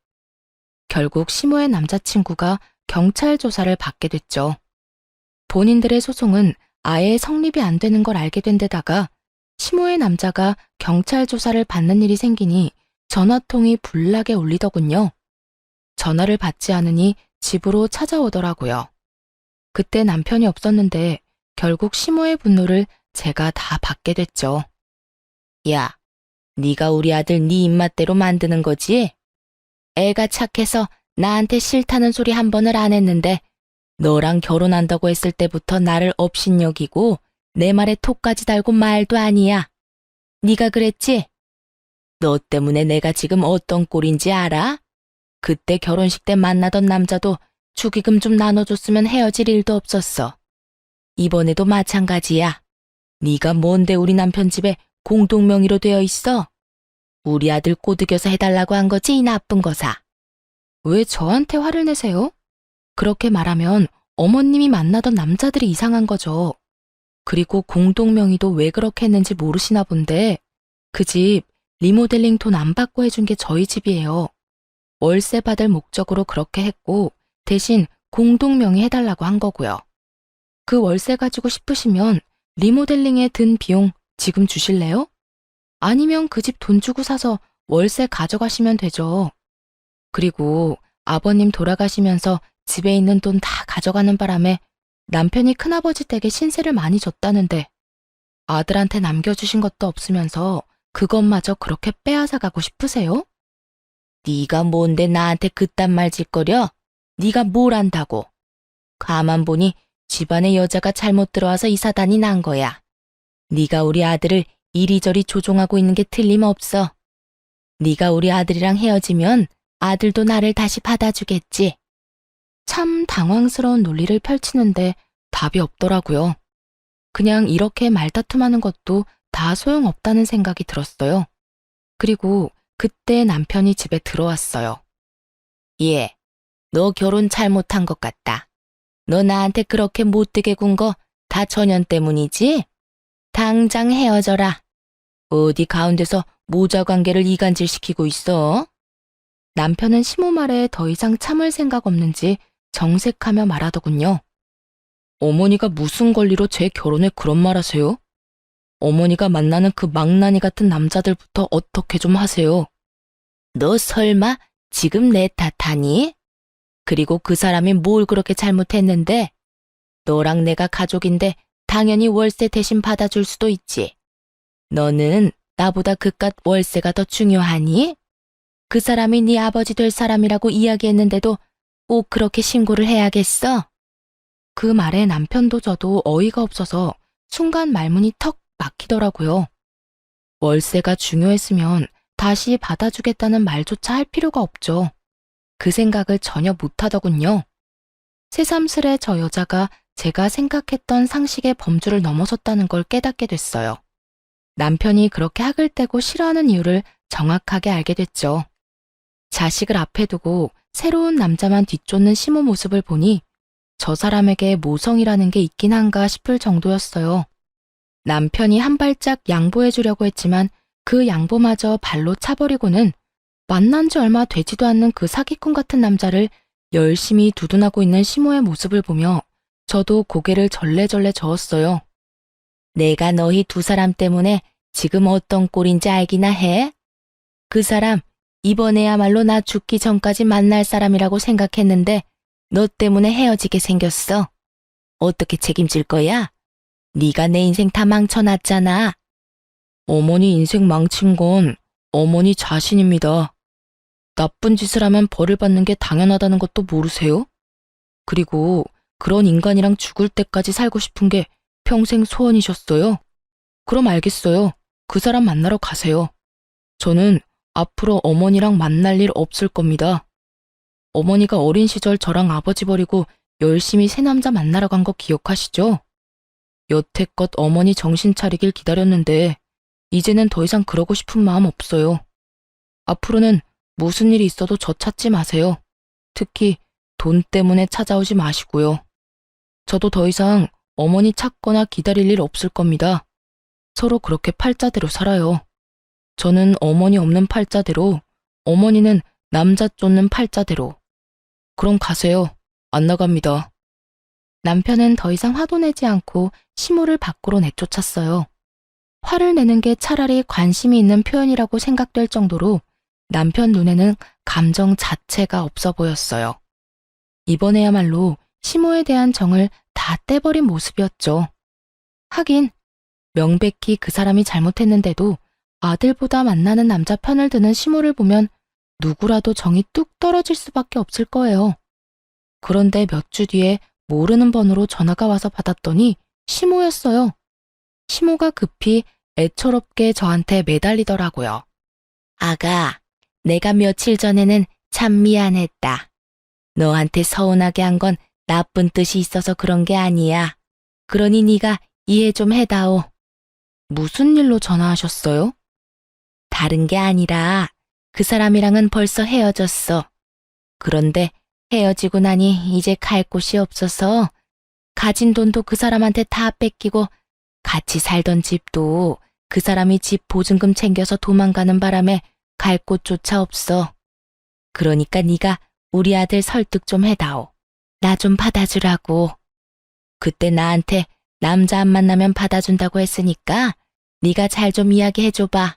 [SPEAKER 1] 결국 시모의 남자친구가 경찰 조사를 받게 됐죠. 본인들의 소송은 아예 성립이 안 되는 걸 알게 된 데다가 시모의 남자가 경찰 조사를 받는 일이 생기니 전화통이 불나게 울리더군요. 전화를 받지 않으니 집으로 찾아오더라고요. 그때 남편이 없었는데 결국 시모의 분노를 제가 다 받게 됐죠. 야, 네가 우리 아들 네 입맛대로 만드는 거지? 애가 착해서 나한테 싫다는 소리 한 번을 안 했는데 너랑 결혼한다고 했을 때부터 나를 업신여기고 내 말에 톡까지 달고 말도 아니야. 네가 그랬지? 너 때문에 내가 지금 어떤 꼴인지 알아? 그때 결혼식 때 만나던 남자도 축의금 좀 나눠줬으면 헤어질 일도 없었어. 이번에도 마찬가지야. 네가 뭔데 우리 남편 집에 공동명의로 되어 있어? 우리 아들 꼬드겨서 해달라고 한 거지, 이 나쁜 거사. 왜 저한테 화를 내세요? 그렇게 말하면 어머님이 만나던 남자들이 이상한 거죠. 그리고 공동명의도 왜 그렇게 했는지 모르시나 본데 그 집 리모델링 돈 안 받고 해준 게 저희 집이에요. 월세 받을 목적으로 그렇게 했고 대신 공동명의 해달라고 한 거고요. 그 월세 가지고 싶으시면 리모델링에 든 비용 지금 주실래요? 아니면 그 집 돈 주고 사서 월세 가져가시면 되죠. 그리고 아버님 돌아가시면서 집에 있는 돈 다 가져가는 바람에 남편이 큰아버지 댁에 신세를 많이 졌다는데 아들한테 남겨주신 것도 없으면서 그것마저 그렇게 빼앗아 가고 싶으세요? 네가 뭔데 나한테 그딴 말 짓거려? 네가 뭘 안다고? 가만 보니 집안에 여자가 잘못 들어와서 이 사단이 난 거야. 네가 우리 아들을 이리저리 조종하고 있는 게 틀림없어. 네가 우리 아들이랑 헤어지면 아들도 나를 다시 받아주겠지. 참 당황스러운 논리를 펼치는데 답이 없더라고요. 그냥 이렇게 말다툼하는 것도 다 소용없다는 생각이 들었어요. 그리고 그때 남편이 집에 들어왔어요. 예, 너 결혼 잘못한 것 같다. 너 나한테 그렇게 못되게 군 거 다 전현 때문이지? 당장 헤어져라. 어디 가운데서 모자 관계를 이간질시키고 있어? 남편은 시모 말에 더 이상 참을 생각 없는지 정색하며 말하더군요. 어머니가 무슨 권리로 제 결혼에 그런 말 하세요? 어머니가 만나는 그 망나니 같은 남자들부터 어떻게 좀 하세요. 너 설마 지금 내 탓하니? 그리고 그 사람이 뭘 그렇게 잘못했는데? 너랑 내가 가족인데 당연히 월세 대신 받아줄 수도 있지. 너는 나보다 그깟 월세가 더 중요하니? 그 사람이 네 아버지 될 사람이라고 이야기했는데도 꼭 그렇게 신고를 해야겠어? 그 말에 남편도 저도 어이가 없어서 순간 말문이 턱 막히더라고요. 월세가 중요했으면 다시 받아주겠다는 말조차 할 필요가 없죠. 그 생각을 전혀 못하더군요. 새삼스레 저 여자가 제가 생각했던 상식의 범주를 넘어섰다는 걸 깨닫게 됐어요. 남편이 그렇게 학을 떼고 싫어하는 이유를 정확하게 알게 됐죠. 자식을 앞에 두고 새로운 남자만 뒤쫓는 시모 모습을 보니 저 사람에게 모성이라는 게 있긴 한가 싶을 정도였어요. 남편이 한 발짝 양보해 주려고 했지만 그 양보마저 발로 차버리고는 만난 지 얼마 되지도 않는 그 사기꾼 같은 남자를 열심히 두둔하고 있는 시모의 모습을 보며 저도 고개를 절레절레 저었어요. 내가 너희 두 사람 때문에 지금 어떤 꼴인지 알기나 해? 그 사람 이번에야말로 나 죽기 전까지 만날 사람이라고 생각했는데 너 때문에 헤어지게 생겼어. 어떻게 책임질 거야? 네가 내 인생 다 망쳐놨잖아. 어머니 인생 망친 건 어머니 자신입니다. 나쁜 짓을 하면 벌을 받는 게 당연하다는 것도 모르세요? 그리고 그런 인간이랑 죽을 때까지 살고 싶은 게 평생 소원이셨어요? 그럼 알겠어요. 그 사람 만나러 가세요. 저는 앞으로 어머니랑 만날 일 없을 겁니다. 어머니가 어린 시절 저랑 아버지 버리고 열심히 새 남자 만나러 간 거 기억하시죠? 여태껏 어머니 정신 차리길 기다렸는데 이제는 더 이상 그러고 싶은 마음 없어요. 앞으로는 무슨 일이 있어도 저 찾지 마세요. 특히 돈 때문에 찾아오지 마시고요. 저도 더 이상 어머니 찾거나 기다릴 일 없을 겁니다. 서로 그렇게 팔자대로 살아요. 저는 어머니 없는 팔자대로, 어머니는 남자 쫓는 팔자대로. 그럼 가세요. 안 나갑니다. 남편은 더 이상 화도 내지 않고 시모를 밖으로 내쫓았어요. 화를 내는 게 차라리 관심이 있는 표현이라고 생각될 정도로 남편 눈에는 감정 자체가 없어 보였어요. 이번에야말로 시모에 대한 정을 다 떼버린 모습이었죠. 하긴 명백히 그 사람이 잘못했는데도 아들보다 만나는 남자 편을 드는 시모를 보면 누구라도 정이 뚝 떨어질 수밖에 없을 거예요. 그런데 몇 주 뒤에 모르는 번호로 전화가 와서 받았더니 시모였어요. 시모가 급히 애처롭게 저한테 매달리더라고요. 아가, 내가 며칠 전에는 참 미안했다. 너한테 서운하게 한 건 나쁜 뜻이 있어서 그런 게 아니야. 그러니 네가 이해 좀 해다오. 무슨 일로 전화하셨어요? 다른 게 아니라 그 사람이랑은 벌써 헤어졌어. 그런데 헤어지고 나니 이제 갈 곳이 없어서 가진 돈도 그 사람한테 다 뺏기고 같이 살던 집도 그 사람이 집 보증금 챙겨서 도망가는 바람에 갈 곳조차 없어. 그러니까 네가 우리 아들 설득 좀 해다오. 나 좀 받아주라고. 그때 나한테 남자 안 만나면 받아준다고 했으니까 네가 잘 좀 이야기해줘봐.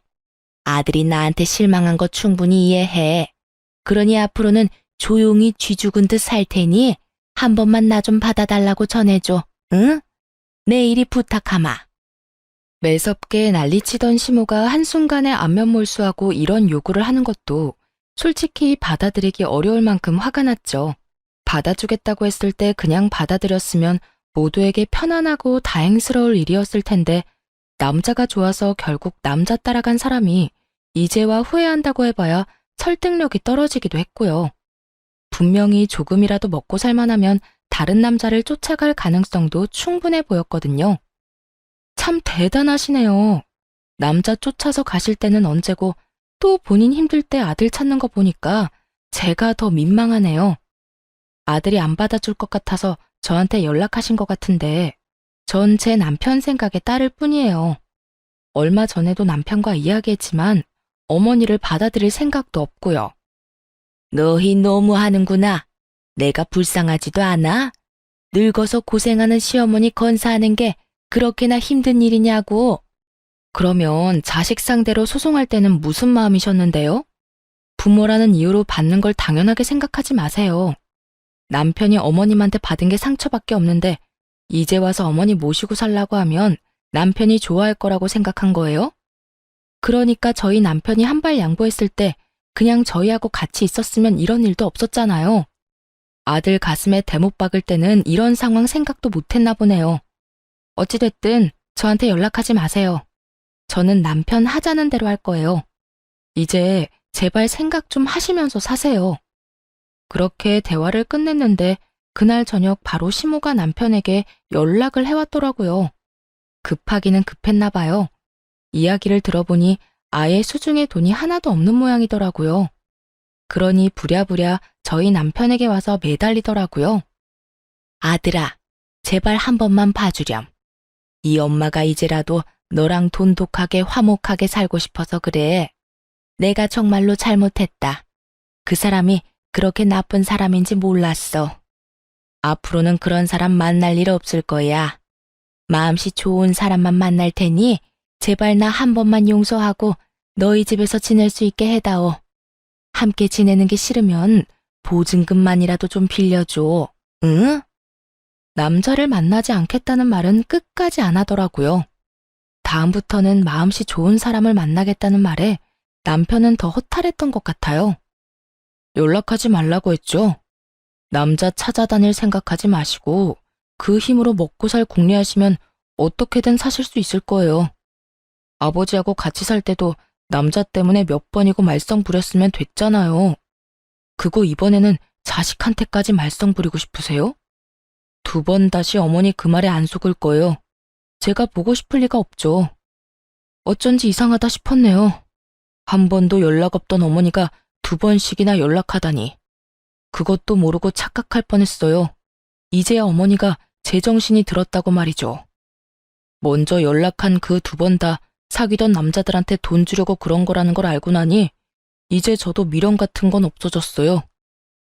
[SPEAKER 1] 아들이 나한테 실망한 거 충분히 이해해. 그러니 앞으로는 조용히 쥐 죽은 듯 살 테니 한 번만 나 좀 받아달라고 전해줘. 응? 내일이 부탁하마. 매섭게 난리치던 시모가 한순간에 안면몰수하고 이런 요구를 하는 것도 솔직히 받아들이기 어려울 만큼 화가 났죠. 받아주겠다고 했을 때 그냥 받아들였으면 모두에게 편안하고 다행스러울 일이었을 텐데 남자가 좋아서 결국 남자 따라간 사람이 이제와 후회한다고 해봐야 설득력이 떨어지기도 했고요. 분명히 조금이라도 먹고 살만하면 다른 남자를 쫓아갈 가능성도 충분해 보였거든요. 참 대단하시네요. 남자 쫓아서 가실 때는 언제고 또 본인 힘들 때 아들 찾는 거 보니까 제가 더 민망하네요. 아들이 안 받아줄 것 같아서 저한테 연락하신 것 같은데 전 제 남편 생각에 따를 뿐이에요. 얼마 전에도 남편과 이야기했지만 어머니를 받아들일 생각도 없고요. 너희 너무하는구나. 내가 불쌍하지도 않아? 늙어서 고생하는 시어머니 건사하는 게 그렇게나 힘든 일이냐고. 그러면 자식 상대로 소송할 때는 무슨 마음이셨는데요? 부모라는 이유로 받는 걸 당연하게 생각하지 마세요. 남편이 어머님한테 받은 게 상처밖에 없는데 이제 와서 어머니 모시고 살라고 하면 남편이 좋아할 거라고 생각한 거예요? 그러니까 저희 남편이 한 발 양보했을 때 그냥 저희하고 같이 있었으면 이런 일도 없었잖아요. 아들 가슴에 대못 박을 때는 이런 상황 생각도 못했나 보네요. 어찌됐든 저한테 연락하지 마세요. 저는 남편 하자는 대로 할 거예요. 이제 제발 생각 좀 하시면서 사세요. 그렇게 대화를 끝냈는데 그날 저녁 바로 시모가 남편에게 연락을 해왔더라고요. 급하기는 급했나 봐요. 이야기를 들어보니 아예 수중에 돈이 하나도 없는 모양이더라고요. 그러니 부랴부랴 저희 남편에게 와서 매달리더라고요. 아들아, 제발 한 번만 봐주렴. 이 엄마가 이제라도 너랑 돈독하게 화목하게 살고 싶어서 그래. 내가 정말로 잘못했다. 그 사람이 그렇게 나쁜 사람인지 몰랐어. 앞으로는 그런 사람 만날 일 없을 거야. 마음씨 좋은 사람만 만날 테니 제발 나 한 번만 용서하고 너희 집에서 지낼 수 있게 해다오. 함께 지내는 게 싫으면 보증금만이라도 좀 빌려줘. 응? 남자를 만나지 않겠다는 말은 끝까지 안 하더라고요. 다음부터는 마음씨 좋은 사람을 만나겠다는 말에 남편은 더 허탈했던 것 같아요. 연락하지 말라고 했죠. 남자 찾아다닐 생각하지 마시고 그 힘으로 먹고 살 궁리하시면 어떻게든 사실 수 있을 거예요. 아버지하고 같이 살 때도 남자 때문에 몇 번이고 말썽 부렸으면 됐잖아요. 그거 이번에는 자식한테까지 말썽 부리고 싶으세요? 두 번 다시 어머니 그 말에 안 속을 거예요. 제가 보고 싶을 리가 없죠. 어쩐지 이상하다 싶었네요. 한 번도 연락 없던 어머니가 2번씩이나 연락하다니. 그것도 모르고 착각할 뻔했어요. 이제야 어머니가 제정신이 들었다고 말이죠. 먼저 연락한 그 2번 다 사귀던 남자들한테 돈 주려고 그런 거라는 걸 알고 나니 이제 저도 미련 같은 건 없어졌어요.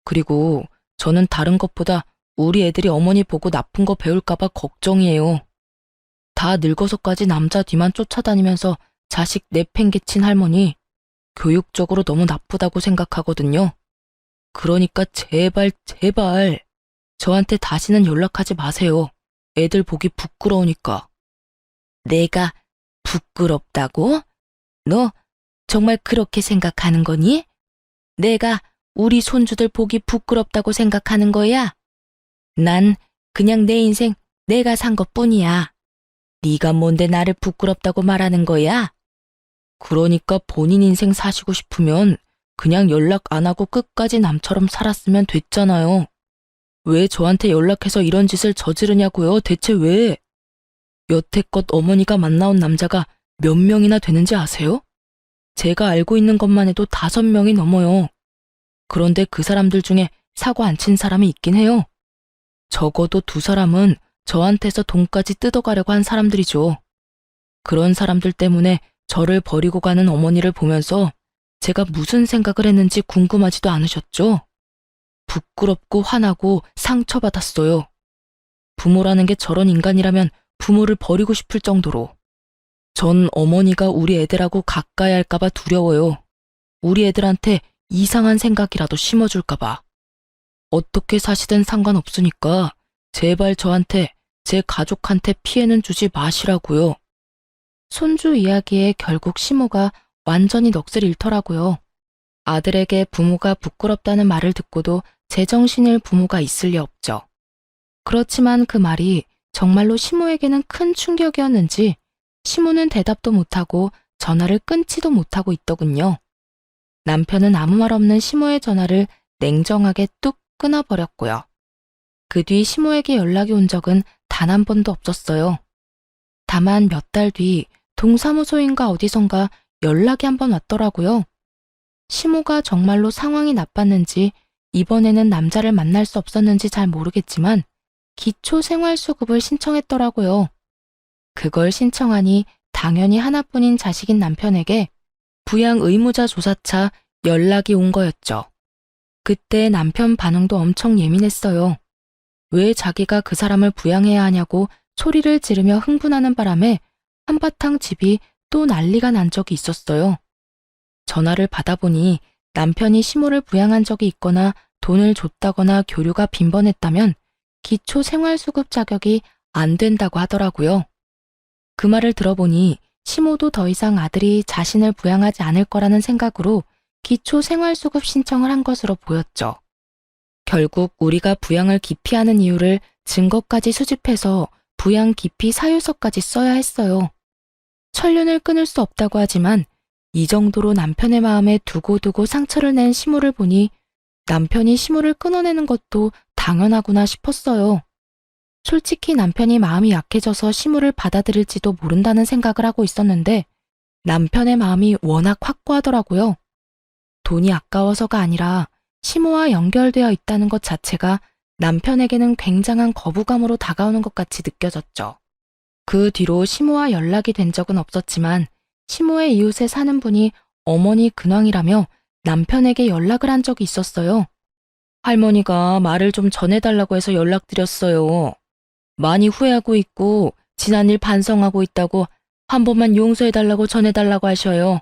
[SPEAKER 1] 그리고 저는 다른 것보다 우리 애들이 어머니 보고 나쁜 거 배울까봐 걱정이에요. 다 늙어서까지 남자 뒤만 쫓아다니면서 자식 내팽개친 할머니, 교육적으로 너무 나쁘다고 생각하거든요. 그러니까 제발 저한테 다시는 연락하지 마세요. 애들 보기 부끄러우니까. 내가 부끄럽다고? 너 정말 그렇게 생각하는 거니? 내가 우리 손주들 보기 부끄럽다고 생각하는 거야? 난 그냥 내 인생 내가 산 것뿐이야. 네가 뭔데 나를 부끄럽다고 말하는 거야? 그러니까 본인 인생 사시고 싶으면 그냥 연락 안 하고 끝까지 남처럼 살았으면 됐잖아요. 왜 저한테 연락해서 이런 짓을 저지르냐고요? 대체 왜? 여태껏 어머니가 만나온 남자가 몇 명이나 되는지 아세요? 제가 알고 있는 것만 해도 5명이 넘어요. 그런데 그 사람들 중에 사고 안 친 사람이 있긴 해요. 적어도 2사람은 저한테서 돈까지 뜯어가려고 한 사람들이죠. 그런 사람들 때문에 저를 버리고 가는 어머니를 보면서 제가 무슨 생각을 했는지 궁금하지도 않으셨죠? 부끄럽고 화나고 상처받았어요. 부모라는 게 저런 인간이라면 부모를 버리고 싶을 정도로. 전 어머니가 우리 애들하고 가까이 할까봐 두려워요. 우리 애들한테 이상한 생각이라도 심어줄까봐. 어떻게 사시든 상관없으니까 제발 저한테, 제 가족한테 피해는 주지 마시라고요. 손주 이야기에 결국 시모가 완전히 넋을 잃더라고요. 아들에게 부모가 부끄럽다는 말을 듣고도 제정신일 부모가 있을 리 없죠. 그렇지만 그 말이 정말로 시모에게는 큰 충격이었는지 시모는 대답도 못하고 전화를 끊지도 못하고 있더군요. 남편은 아무 말 없는 시모의 전화를 냉정하게 뚝 끊어버렸고요. 그 뒤 시모에게 연락이 온 적은 단 한 번도 없었어요. 다만 몇 달 뒤 동사무소인가 어디선가 연락이 한 번 왔더라고요. 시모가 정말로 상황이 나빴는지 이번에는 남자를 만날 수 없었는지 잘 모르겠지만 기초생활수급을 신청했더라고요. 그걸 신청하니 당연히 하나뿐인 자식인 남편에게 부양 의무자 조사차 연락이 온 거였죠. 그때 남편 반응도 엄청 예민했어요. 왜 자기가 그 사람을 부양해야 하냐고 소리를 지르며 흥분하는 바람에 한바탕 집이 또 난리가 난 적이 있었어요. 전화를 받아보니 남편이 시모를 부양한 적이 있거나 돈을 줬다거나 교류가 빈번했다면 기초생활수급 자격이 안 된다고 하더라고요. 그 말을 들어보니 시모도 더 이상 아들이 자신을 부양하지 않을 거라는 생각으로 기초생활수급 신청을 한 것으로 보였죠. 결국 우리가 부양을 기피하는 이유를 증거까지 수집해서 부양 기피 사유서까지 써야 했어요. 천륜을 끊을 수 없다고 하지만 이 정도로 남편의 마음에 두고두고 상처를 낸 시모를 보니 남편이 시모를 끊어내는 것도 당연하구나 싶었어요. 솔직히 남편이 마음이 약해져서 시모를 받아들일지도 모른다는 생각을 하고 있었는데 남편의 마음이 워낙 확고하더라고요. 돈이 아까워서가 아니라 시모와 연결되어 있다는 것 자체가 남편에게는 굉장한 거부감으로 다가오는 것 같이 느껴졌죠. 그 뒤로 시모와 연락이 된 적은 없었지만 시모의 이웃에 사는 분이 어머니 근황이라며 남편에게 연락을 한 적이 있었어요. 할머니가 말을 좀 전해달라고 해서 연락드렸어요. 많이 후회하고 있고 지난 일 반성하고 있다고 한 번만 용서해달라고 전해달라고 하셔요.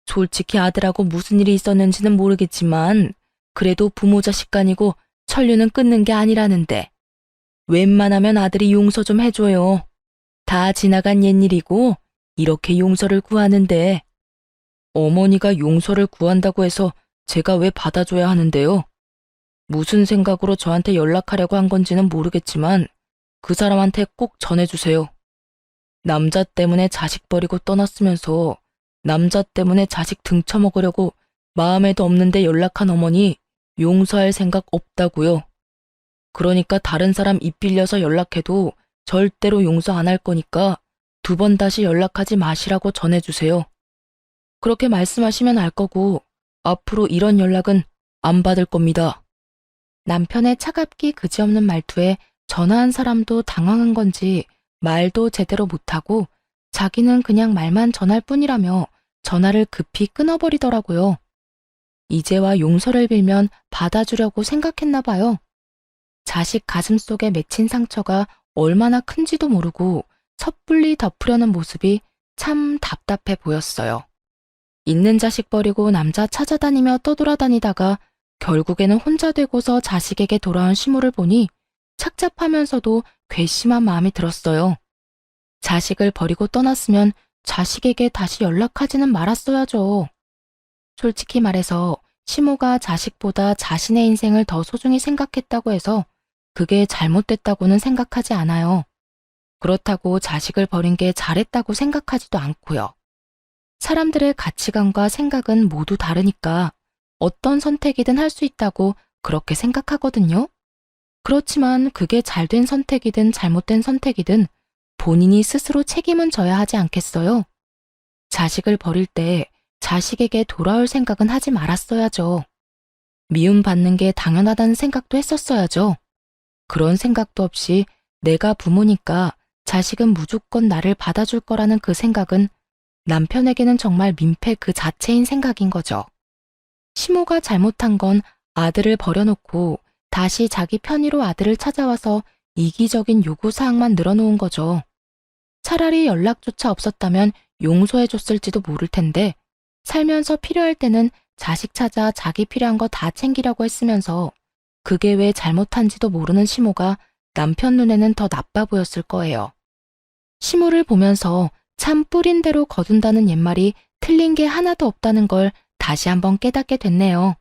[SPEAKER 1] 솔직히 아들하고 무슨 일이 있었는지는 모르겠지만 그래도 부모 자식 간이고 천류는 끊는 게 아니라는데 웬만하면 아들이 용서 좀 해줘요. 다 지나간 옛일이고 이렇게 용서를 구하는데 어머니가 용서를 구한다고 해서 제가 왜 받아줘야 하는데요? 무슨 생각으로 저한테 연락하려고 한 건지는 모르겠지만 그 사람한테 꼭 전해주세요. 남자 때문에 자식 버리고 떠났으면서 남자 때문에 자식 등쳐먹으려고 마음에도 없는데 연락한 어머니 용서할 생각 없다고요. 그러니까 다른 사람 입 빌려서 연락해도 절대로 용서 안 할 거니까 2번 다시 연락하지 마시라고 전해주세요. 그렇게 말씀하시면 알 거고 앞으로 이런 연락은 안 받을 겁니다. 남편의 차갑기 그지없는 말투에 전화한 사람도 당황한 건지 말도 제대로 못하고 자기는 그냥 말만 전할 뿐이라며 전화를 급히 끊어버리더라고요. 이제와 용서를 빌면 받아주려고 생각했나 봐요. 자식 가슴 속에 맺힌 상처가 얼마나 큰지도 모르고 섣불리 덮으려는 모습이 참 답답해 보였어요. 있는 자식 버리고 남자 찾아다니며 떠돌아다니다가 결국에는 혼자 되고서 자식에게 돌아온 시모를 보니 착잡하면서도 괘씸한 마음이 들었어요. 자식을 버리고 떠났으면 자식에게 다시 연락하지는 말았어야죠. 솔직히 말해서 시모가 자식보다 자신의 인생을 더 소중히 생각했다고 해서 그게 잘못됐다고는 생각하지 않아요. 그렇다고 자식을 버린 게 잘했다고 생각하지도 않고요. 사람들의 가치관과 생각은 모두 다르니까 어떤 선택이든 할 수 있다고 그렇게 생각하거든요. 그렇지만 그게 잘된 선택이든 잘못된 선택이든 본인이 스스로 책임은 져야 하지 않겠어요? 자식을 버릴 때 자식에게 돌아올 생각은 하지 말았어야죠. 미움받는 게 당연하다는 생각도 했었어야죠. 그런 생각도 없이 내가 부모니까 자식은 무조건 나를 받아줄 거라는 그 생각은 남편에게는 정말 민폐 그 자체인 생각인 거죠. 시모가 잘못한 건 아들을 버려놓고 다시 자기 편의로 아들을 찾아와서 이기적인 요구사항만 늘어놓은 거죠. 차라리 연락조차 없었다면 용서해줬을지도 모를 텐데 살면서 필요할 때는 자식 찾아 자기 필요한 거 다 챙기려고 했으면서 그게 왜 잘못한지도 모르는 시모가 남편 눈에는 더 나빠 보였을 거예요. 시모를 보면서 참 뿌린 대로 거둔다는 옛말이 틀린 게 하나도 없다는 걸 다시 한번 깨닫게 됐네요.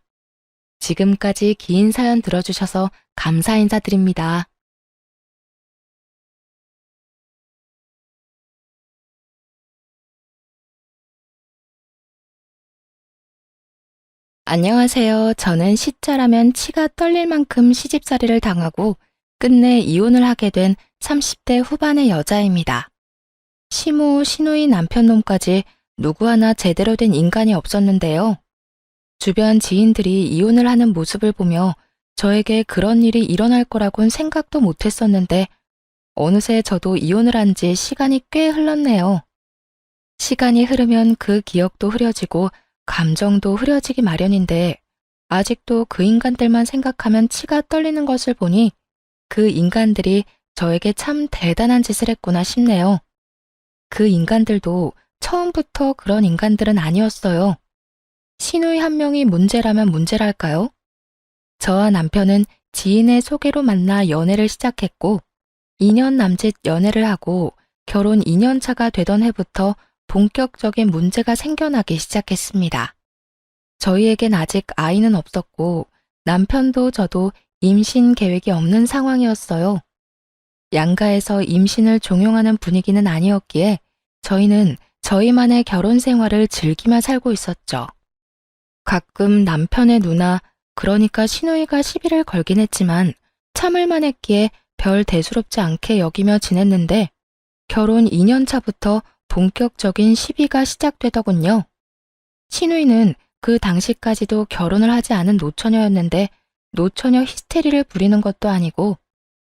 [SPEAKER 1] 지금까지 긴 사연 들어주셔서 감사 인사드립니다. 안녕하세요. 저는 시자라면 치가 떨릴 만큼 시집살이를 당하고 끝내 이혼을 하게 된 30대 후반의 여자입니다. 시모, 시누이 남편 놈까지 누구 하나 제대로 된 인간이 없었는데요. 주변 지인들이 이혼을 하는 모습을 보며 저에게 그런 일이 일어날 거라곤 생각도 못했었는데 어느새 저도 이혼을 한 지 시간이 꽤 흘렀네요. 시간이 흐르면 그 기억도 흐려지고 감정도 흐려지기 마련인데 아직도 그 인간들만 생각하면 치가 떨리는 것을 보니 그 인간들이 저에게 참 대단한 짓을 했구나 싶네요. 그 인간들도 처음부터 그런 인간들은 아니었어요. 시누이 한 명이 문제라면 문제랄까요? 저와 남편은 지인의 소개로 만나 연애를 시작했고 2년 남짓 연애를 하고 결혼 2년 차가 되던 해부터 본격적인 문제가 생겨나기 시작했습니다. 저희에겐 아직 아이는 없었고 남편도 저도 임신 계획이 없는 상황이었어요. 양가에서 임신을 종용하는 분위기는 아니었기에 저희는 저희만의 결혼 생활을 즐기며 살고 있었죠. 가끔 남편의 누나, 그러니까 시누이가 시비를 걸긴 했지만 참을만 했기에 별 대수롭지 않게 여기며 지냈는데 결혼 2년 차부터 본격적인 시비가 시작되더군요. 시누이는 그 당시까지도 결혼을 하지 않은 노처녀였는데 노처녀 히스테리를 부리는 것도 아니고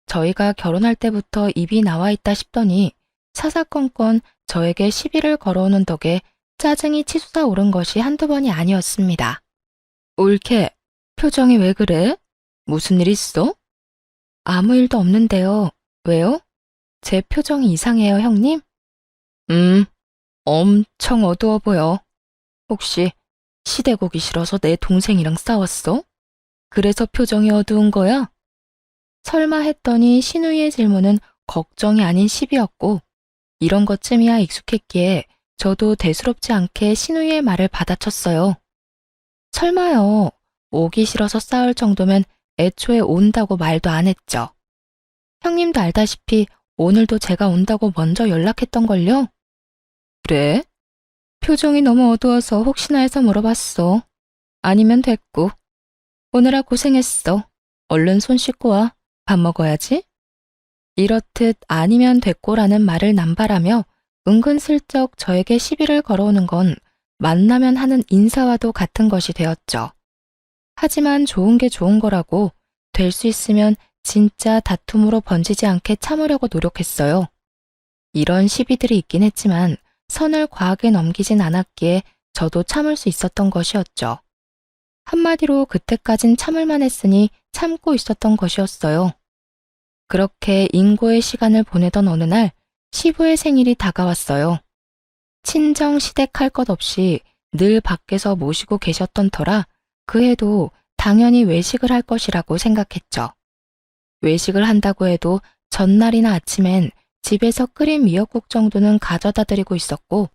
[SPEAKER 1] 저희가 결혼할 때부터 입이 나와 있다 싶더니 사사건건 저에게 시비를 걸어오는 덕에 짜증이 치솟아 오른 것이 한두 번이 아니었습니다. 올케, 표정이 왜 그래? 무슨 일 있어? 아무 일도 없는데요. 왜요? 제 표정이 이상해요, 형님? 엄청 어두워 보여. 혹시 시대고기 싫어서 내 동생이랑 싸웠어? 그래서 표정이 어두운 거야? 설마 했더니 시누이의 질문은 걱정이 아닌 시비였고 이런 것쯤이야 익숙했기에 저도 대수롭지 않게 시누이의 말을 받아쳤어요. 설마요. 오기 싫어서 싸울 정도면 애초에 온다고 말도 안 했죠. 형님도 알다시피 오늘도 제가 온다고 먼저 연락했던걸요? 그래? 표정이 너무 어두워서 혹시나 해서 물어봤어. 아니면 됐고. 오느라 고생했어. 얼른 손 씻고 와. 밥 먹어야지. 이렇듯 아니면 됐고라는 말을 남발하며 은근슬쩍 저에게 시비를 걸어오는 건 만나면 하는 인사와도 같은 것이 되었죠. 하지만 좋은 게 좋은 거라고 될 수 있으면 진짜 다툼으로 번지지 않게 참으려고 노력했어요. 이런 시비들이 있긴 했지만 선을 과하게 넘기진 않았기에 저도 참을 수 있었던 것이었죠. 한마디로 그때까진 참을만 했으니 참고 있었던 것이었어요. 그렇게 인고의 시간을 보내던 어느 날 시부의 생일이 다가왔어요. 친정 시댁 할 것 없이 늘 밖에서 모시고 계셨던 터라 그 해도 당연히 외식을 할 것이라고 생각했죠. 외식을 한다고 해도 전날이나 아침엔 집에서 끓인 미역국 정도는 가져다 드리고 있었고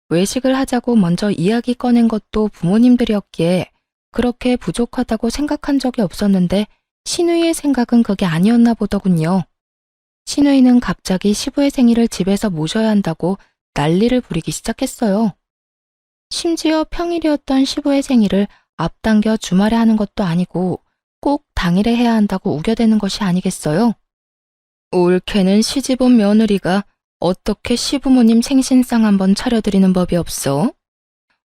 [SPEAKER 1] 외식을 하자고 먼저 이야기 꺼낸 것도 부모님들이었기에 그렇게 부족하다고 생각한 적이 없었는데 신우이의 생각은 그게 아니었나 보더군요. 신우이는 갑자기 시부의 생일을 집에서 모셔야 한다고 난리를 부리기 시작했어요. 심지어 평일이었던 시부의 생일을 앞당겨 주말에 하는 것도 아니고 꼭 당일에 해야 한다고 우겨대는 것이 아니겠어요? 올케는 시집온 며느리가 어떻게 시부모님 생신상 한번 차려드리는 법이 없어?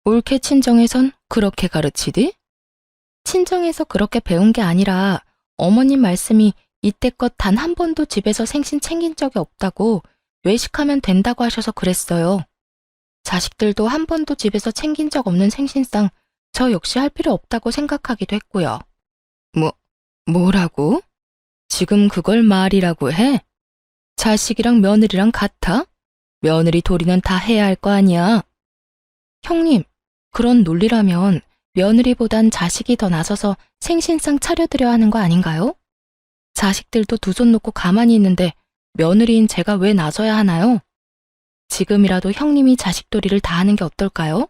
[SPEAKER 1] 올케 친정에선 그렇게 가르치디? 친정에서 그렇게 배운 게 아니라 어머님 말씀이 이때껏 단 한 번도 집에서 생신 챙긴 적이 없다고 외식하면 된다고 하셔서 그랬어요. 자식들도 한 번도 집에서 챙긴 적 없는 생신상 저 역시 할 필요 없다고 생각하기도 했고요. 뭐라고? 지금 그걸 말이라고 해? 자식이랑 며느리랑 같아? 며느리 도리는 다 해야 할 거 아니야? 형님, 그런 논리라면 며느리보단 자식이 더 나서서 생신상 차려드려야 하는 거 아닌가요? 자식들도 두 손 놓고 가만히 있는데 며느리인 제가 왜 나서야 하나요? 지금이라도 형님이 자식도리를 다 하는 게 어떨까요?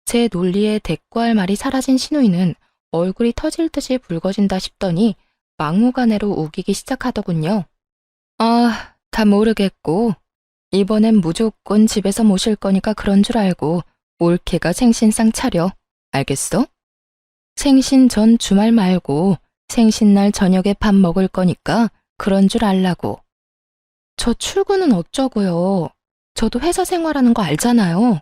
[SPEAKER 1] 제 논리에 대꾸할 말이 사라진 신우이는 얼굴이 터질 듯이 붉어진다 싶더니 막무가내로 우기기 시작하더군요. 아, 다 모르겠고 이번엔 무조건 집에서 모실 거니까 그런 줄 알고 올케가 생신상 차려. 알겠어? 생신 전 주말 말고 생신날 저녁에 밥 먹을 거니까 그런 줄 알라고. 저 출근은 어쩌고요. 저도 회사 생활하는 거 알잖아요.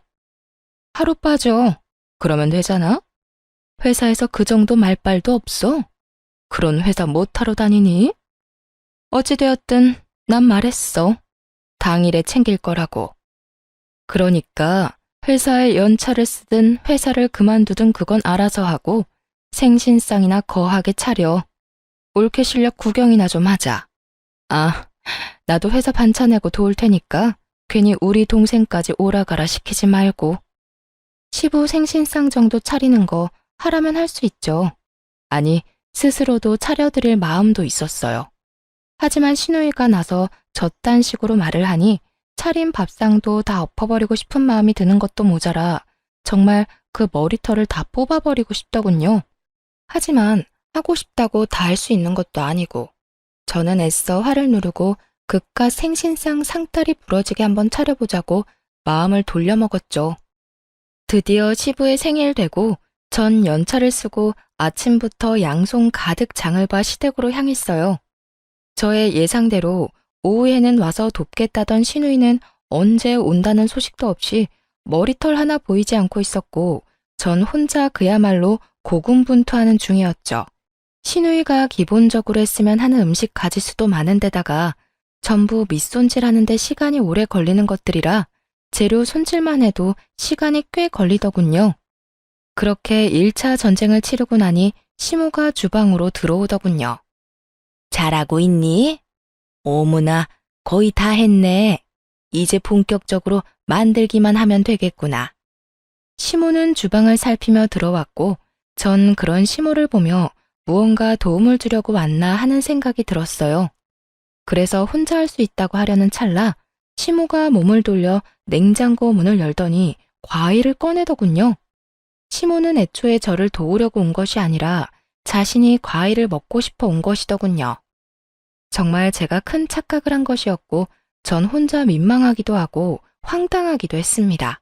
[SPEAKER 1] 하루 빠져. 그러면 되잖아? 회사에서 그 정도 말빨도 없어? 그런 회사 못하러 다니니? 어찌되었든 난 말했어. 당일에 챙길 거라고. 그러니까 회사에 연차를 쓰든 회사를 그만두든 그건 알아서 하고 생신상이나 거하게 차려. 올케 실력 구경이나 좀 하자. 아, 나도 회사 반차 내고 도울 테니까 괜히 우리 동생까지 오라가라 시키지 말고. 시부 생신상 정도 차리는 거 하라면 할 수 있죠. 아니, 스스로도 차려드릴 마음도 있었어요. 하지만 신우이가 나서 저딴 식으로 말을 하니 차린 밥상도 다 엎어버리고 싶은 마음이 드는 것도 모자라 정말 그 머리털을 다 뽑아버리고 싶더군요. 하지만 하고 싶다고 다 할 수 있는 것도 아니고 저는 애써 화를 누르고 그깟 생신상 상다리 부러지게 한번 차려보자고 마음을 돌려먹었죠. 드디어 시부의 생일 되고 전 연차를 쓰고 아침부터 양손 가득 장을 봐 시댁으로 향했어요. 저의 예상대로 오후에는 와서 돕겠다던 신우이는 언제 온다는 소식도 없이 머리털 하나 보이지 않고 있었고 전 혼자 그야말로 고군분투하는 중이었죠. 신우이가 기본적으로 했으면 하는 음식 가짓수도 많은데다가 전부 밑손질하는데 시간이 오래 걸리는 것들이라 재료 손질만 해도 시간이 꽤 걸리더군요. 그렇게 1차 전쟁을 치르고 나니 시모가 주방으로 들어오더군요. 잘하고 있니? 어머나, 거의 다 했네. 이제 본격적으로 만들기만 하면 되겠구나. 시모는 주방을 살피며 들어왔고 전 그런 시모를 보며 무언가 도움을 주려고 왔나 하는 생각이 들었어요. 그래서 혼자 할 수 있다고 하려는 찰나 시모가 몸을 돌려 냉장고 문을 열더니 과일을 꺼내더군요. 시모는 애초에 저를 도우려고 온 것이 아니라 자신이 과일을 먹고 싶어 온 것이더군요. 정말 제가 큰 착각을 한 것이었고 전 혼자 민망하기도 하고 황당하기도 했습니다.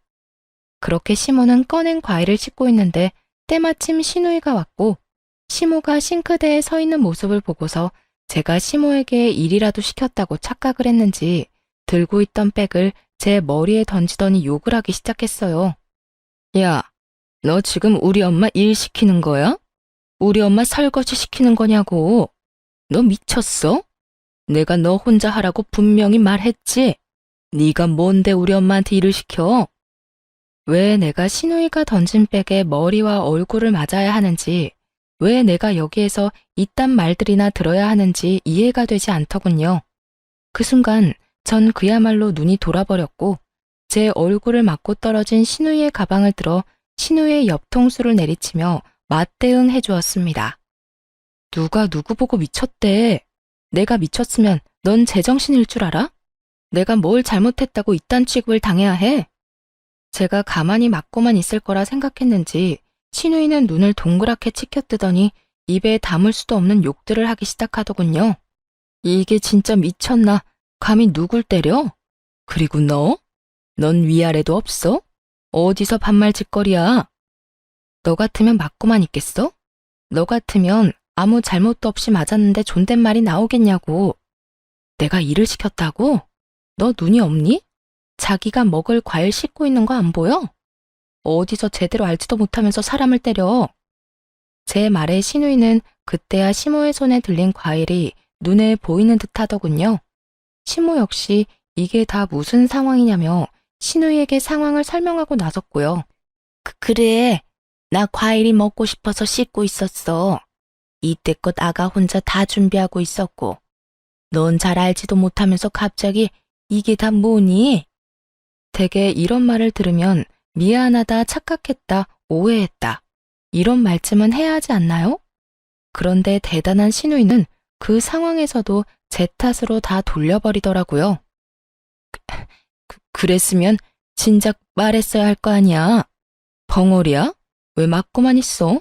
[SPEAKER 1] 그렇게 시모는 꺼낸 과일을 씻고 있는데 때마침 신우이가 왔고 시모가 싱크대에 서 있는 모습을 보고서 제가 시모에게 일이라도 시켰다고 착각을 했는지 들고 있던 백을 제 머리에 던지더니 욕을 하기 시작했어요. 야, 너 지금 우리 엄마 일 시키는 거야? 우리 엄마 설거지 시키는 거냐고. 너 미쳤어? 내가 너 혼자 하라고 분명히 말했지. 네가 뭔데 우리 엄마한테 일을 시켜? 왜 내가 시누이가 던진 백에 머리와 얼굴을 맞아야 하는지, 왜 내가 여기에서 이딴 말들이나 들어야 하는지 이해가 되지 않더군요. 그 순간 전 그야말로 눈이 돌아버렸고 제 얼굴을 맞고 떨어진 시누이의 가방을 들어 시누이의 옆통수를 내리치며 맞대응해 주었습니다. 누가 누구 보고 미쳤대. 내가 미쳤으면 넌 제정신일 줄 알아? 내가 뭘 잘못했다고 이딴 취급을 당해야 해? 제가 가만히 맞고만 있을 거라 생각했는지 시누이는 눈을 동그랗게 치켜뜨더니 입에 담을 수도 없는 욕들을 하기 시작하더군요. 이게 진짜 미쳤나? 감히 누굴 때려? 그리고 너? 넌 위아래도 없어? 어디서 반말짓거리야? 너 같으면 맞고만 있겠어? 너 같으면 아무 잘못도 없이 맞았는데 존댓말이 나오겠냐고. 내가 일을 시켰다고? 너 눈이 없니? 자기가 먹을 과일 씻고 있는 거 안 보여? 어디서 제대로 알지도 못하면서 사람을 때려. 제 말에 시누이는 그때야 시모의 손에 들린 과일이 눈에 보이는 듯 하더군요. 시모 역시 이게 다 무슨 상황이냐며 시누이에게 상황을 설명하고 나섰고요. 그래, 나 과일이 먹고 싶어서 씻고 있었어. 이때껏 아가 혼자 다 준비하고 있었고. 넌 잘 알지도 못하면서 갑자기 이게 다 뭐니? 대개 이런 말을 들으면 미안하다, 착각했다, 오해했다. 이런 말쯤은 해야 하지 않나요? 그런데 대단한 시누이는 그 상황에서도 제 탓으로 다 돌려버리더라고요. 그랬으면 진작 말했어야 할 거 아니야. 벙어리야? 왜 맞고만 있어?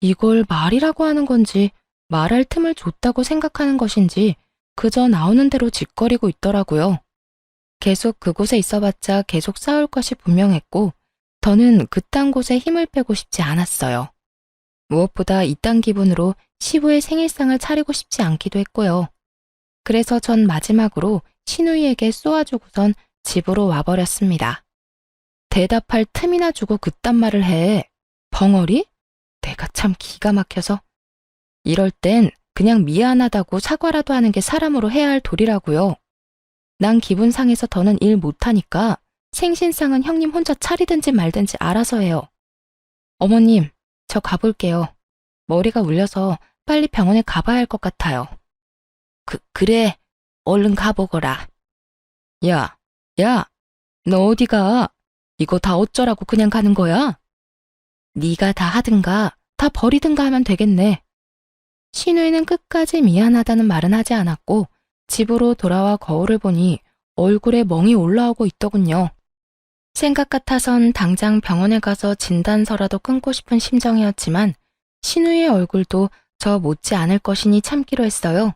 [SPEAKER 1] 이걸 말이라고 하는 건지 말할 틈을 줬다고 생각하는 것인지 그저 나오는 대로 짓거리고 있더라고요. 계속 그곳에 있어봤자 계속 싸울 것이 분명했고 더는 그딴 곳에 힘을 빼고 싶지 않았어요. 무엇보다 이딴 기분으로 시부의 생일상을 차리고 싶지 않기도 했고요. 그래서 전 마지막으로 시누이에게 쏘아주고선 집으로 와버렸습니다. 대답할 틈이나 주고 그딴 말을 해. 벙어리? 내가 참 기가 막혀서. 이럴 땐 그냥 미안하다고 사과라도 하는 게 사람으로 해야 할 도리라고요. 난 기분 상해서 더는 일 못하니까 생신상은 형님 혼자 차리든지 말든지 알아서 해요. 어머님, 저 가볼게요. 머리가 울려서 빨리 병원에 가봐야 할 것 같아요. 그래. 얼른 가보거라. 야, 너 어디 가? 이거 다 어쩌라고 그냥 가는 거야? 네가 다 하든가 다 버리든가 하면 되겠네. 시누이는 끝까지 미안하다는 말은 하지 않았고 집으로 돌아와 거울을 보니 얼굴에 멍이 올라오고 있더군요. 생각 같아선 당장 병원에 가서 진단서라도 끊고 싶은 심정이었지만 시누이의 얼굴도 저 못지 않을 것이니 참기로 했어요.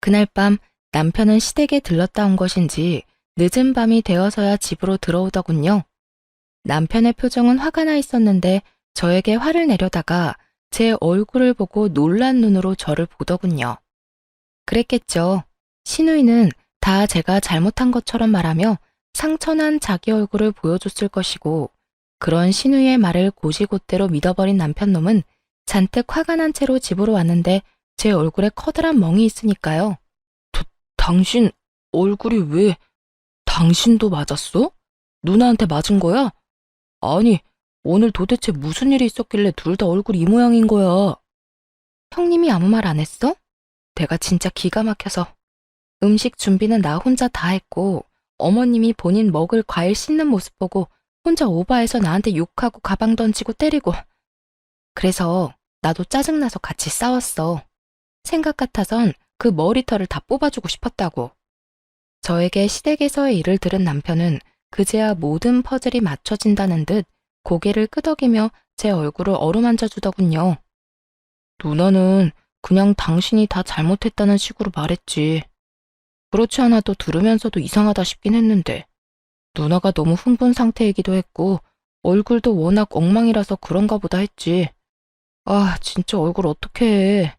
[SPEAKER 1] 그날 밤 남편은 시댁에 들렀다 온 것인지 늦은 밤이 되어서야 집으로 들어오더군요. 남편의 표정은 화가 나 있었는데 저에게 화를 내려다가 제 얼굴을 보고 놀란 눈으로 저를 보더군요. 그랬겠죠. 시누이는 다 제가 잘못한 것처럼 말하며 상처난 자기 얼굴을 보여줬을 것이고 그런 시누이의 말을 곧이곧대로 믿어버린 남편놈은 잔뜩 화가 난 채로 집으로 왔는데 제 얼굴에 커다란 멍이 있으니까요. 당신 얼굴이 왜... 당신도 맞았어? 누나한테 맞은 거야? 아니, 오늘 도대체 무슨 일이 있었길래 둘 다 얼굴이 이 모양인 거야? 형님이 아무 말 안 했어? 내가 진짜 기가 막혀서. 음식 준비는 나 혼자 다 했고 어머님이 본인 먹을 과일 씻는 모습 보고 혼자 오바해서 나한테 욕하고 가방 던지고 때리고. 그래서 나도 짜증나서 같이 싸웠어. 생각 같아선 그 머리털을 다 뽑아주고 싶었다고. 저에게 시댁에서의 일을 들은 남편은 그제야 모든 퍼즐이 맞춰진다는 듯 고개를 끄덕이며 제 얼굴을 어루만져 주더군요. 누나는 그냥 당신이 다 잘못했다는 식으로 말했지. 그렇지 않아도 들으면서도 이상하다 싶긴 했는데 누나가 너무 흥분 상태이기도 했고 얼굴도 워낙 엉망이라서 그런가 보다 했지. 아, 진짜 얼굴 어떡해.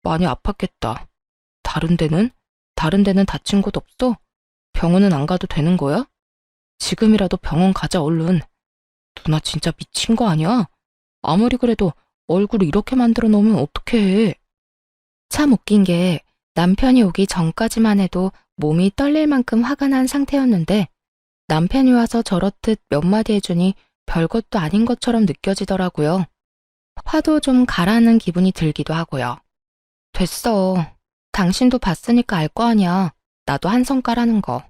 [SPEAKER 1] 많이 아팠겠다. 다른 데는? 다른 데는 다친 곳 없어? 병원은 안 가도 되는 거야? 지금이라도 병원 가자, 얼른. 누나 진짜 미친 거 아니야? 아무리 그래도 얼굴을 이렇게 만들어 놓으면 어떡해. 참 웃긴 게 남편이 오기 전까지만 해도 몸이 떨릴 만큼 화가 난 상태였는데 남편이 와서 저렇듯 몇 마디 해주니 별것도 아닌 것처럼 느껴지더라고요. 화도 좀 가라앉는 기분이 들기도 하고요. 됐어. 당신도 봤으니까 알 거 아니야. 나도 한 성과라는 거.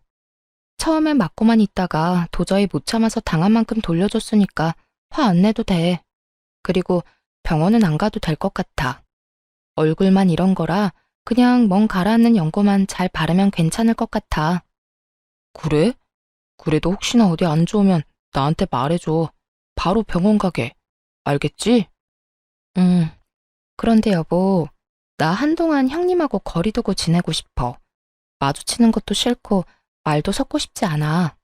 [SPEAKER 1] 처음엔 맞고만 있다가 도저히 못 참아서 당한 만큼 돌려줬으니까 화 안 내도 돼. 그리고 병원은 안 가도 될 것 같아. 얼굴만 이런 거라 그냥 멍 가라앉는 연고만 잘 바르면 괜찮을 것 같아. 그래? 그래도 혹시나 어디 안 좋으면 나한테 말해줘. 바로 병원 가게. 알겠지? 응. 그런데 여보, 나 한동안 형님하고 거리 두고 지내고 싶어. 마주치는 것도 싫고 말도 섞고 싶지 않아.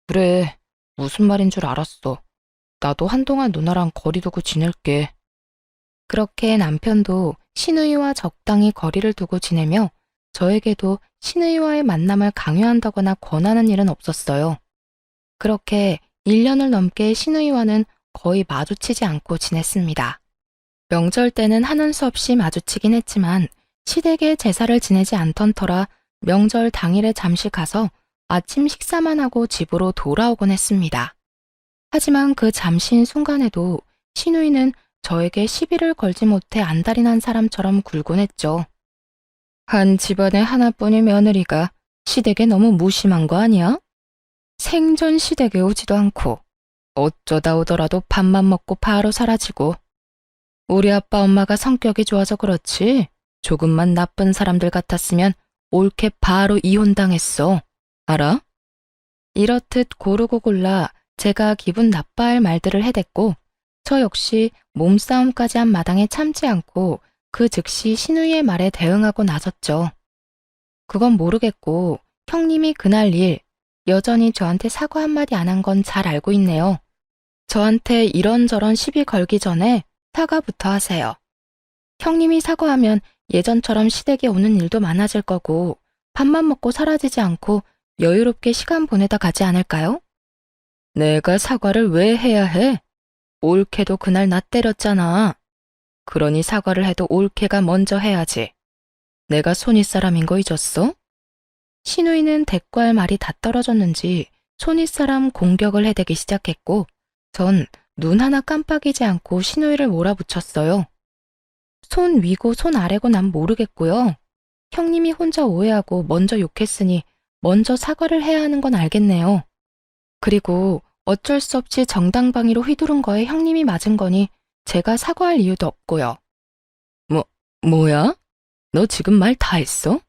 [SPEAKER 1] 그래, 무슨 말인 줄 알았어. 나도 한동안 누나랑 거리 두고 지낼게. 그렇게 남편도 신우이와 적당히 거리를 두고 지내며 저에게도 신우이와의 만남을 강요한다거나 권하는 일은 없었어요. 그렇게 1년을 넘게 신우이와는 거의 마주치지 않고 지냈습니다. 명절 때는 하는 수 없이 마주치긴 했지만 시댁에 제사를 지내지 않던 터라 명절 당일에 잠시 가서 아침 식사만 하고 집으로 돌아오곤 했습니다. 하지만 그 잠시인 순간에도 신우이는 저에게 시비를 걸지 못해 안달이 난 사람처럼 굴곤 했죠. 한 집안의 하나뿐인 며느리가 시댁에 너무 무심한 거 아니야? 생전 시댁에 오지도 않고 어쩌다 오더라도 밥만 먹고 바로 사라지고 우리 아빠 엄마가 성격이 좋아서 그렇지 조금만 나쁜 사람들 같았으면 옳게 바로 이혼당했어. 알아? 이렇듯 고르고 골라 제가 기분 나빠할 말들을 해댔고 저 역시 몸싸움까지 한 마당에 참지 않고 그 즉시 신우이의 말에 대응하고 나섰죠. 그건 모르겠고 형님이 그날 일 여전히 저한테 사과 한마디 안 한 건 잘 알고 있네요. 저한테 이런저런 시비 걸기 전에 사과부터 하세요. 형님이 사과하면 예전처럼 시댁에 오는 일도 많아질 거고 밥만 먹고 사라지지 않고 여유롭게 시간 보내다 가지 않을까요? 내가 사과를 왜 해야 해? 올케도 그날 나 때렸잖아. 그러니 사과를 해도 올케가 먼저 해야지. 내가 손윗사람인 거 잊었어? 신우이는 대꾸할 말이 다 떨어졌는지 손윗사람 공격을 해대기 시작했고 전 눈 하나 깜빡이지 않고 신우이를 몰아붙였어요. 손 위고 손 아래고 난 모르겠고요. 형님이 혼자 오해하고 먼저 욕했으니 먼저 사과를 해야 하는 건 알겠네요. 그리고 어쩔 수 없이 정당방위로 휘두른 거에 형님이 맞은 거니 제가 사과할 이유도 없고요. 뭐야? 너 지금 말 다 했어?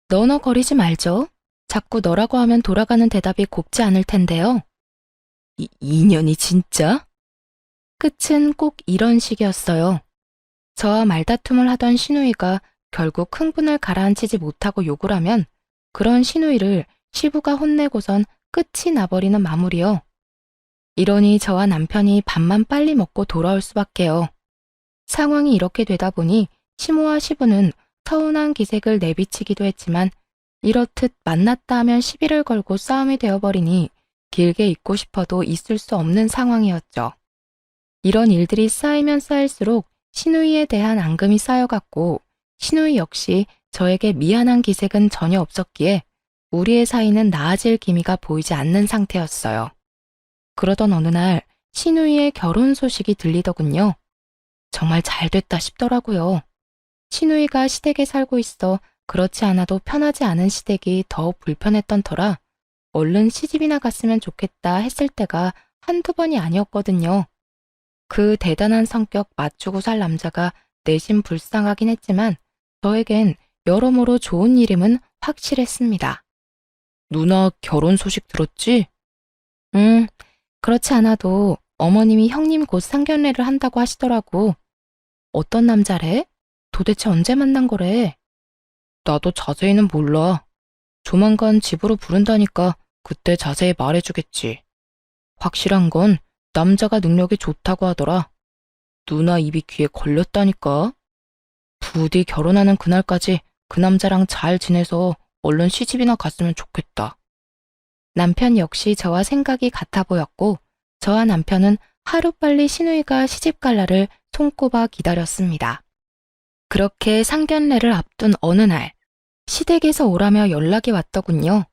[SPEAKER 1] 너너거리지 말죠. 자꾸 너라고 하면 돌아가는 대답이 곱지 않을 텐데요. 인연이 진짜? 끝은 꼭 이런 식이었어요. 저와 말다툼을 하던 신우이가 결국 흥분을 가라앉히지 못하고 욕을 하면 그런 신우이를 시부가 혼내고선 끝이 나버리는 마무리요. 이러니 저와 남편이 밥만 빨리 먹고 돌아올 수밖에요. 상황이 이렇게 되다 보니 시모와 시부는 서운한 기색을 내비치기도 했지만 이렇듯 만났다 하면 시비를 걸고 싸움이 되어버리니 길게 있고 싶어도 있을 수 없는 상황이었죠. 이런 일들이 쌓이면 쌓일수록 신우이에 대한 앙금이 쌓여갔고 신우이 역시 저에게 미안한 기색은 전혀 없었기에 우리의 사이는 나아질 기미가 보이지 않는 상태였어요. 그러던 어느 날 신우이의 결혼 소식이 들리더군요. 정말 잘 됐다 싶더라고요. 신우이가 시댁에 살고 있어 그렇지 않아도 편하지 않은 시댁이 더 불편했던 터라 얼른 시집이나 갔으면 좋겠다 했을 때가 한두 번이 아니었거든요. 그 대단한 성격 맞추고 살 남자가 내심 불쌍하긴 했지만 저에겐 여러모로 좋은 일임은 확실했습니다. 누나 결혼 소식 들었지? 그렇지 않아도 어머님이 형님 곧 상견례를 한다고 하시더라고. 어떤 남자래? 도대체 언제 만난 거래? 나도 자세히는 몰라. 조만간 집으로 부른다니까 그때 자세히 말해주겠지. 확실한 건 남자가 능력이 좋다고 하더라. 누나 입이 귀에 걸렸다니까. 부디 결혼하는 그날까지 그 남자랑 잘 지내서 얼른 시집이나 갔으면 좋겠다. 남편 역시 저와 생각이 같아 보였고 저와 남편은 하루빨리 시누이가 시집 갈 날을 손꼽아 기다렸습니다. 그렇게 상견례를 앞둔 어느 날 시댁에서 오라며 연락이 왔더군요.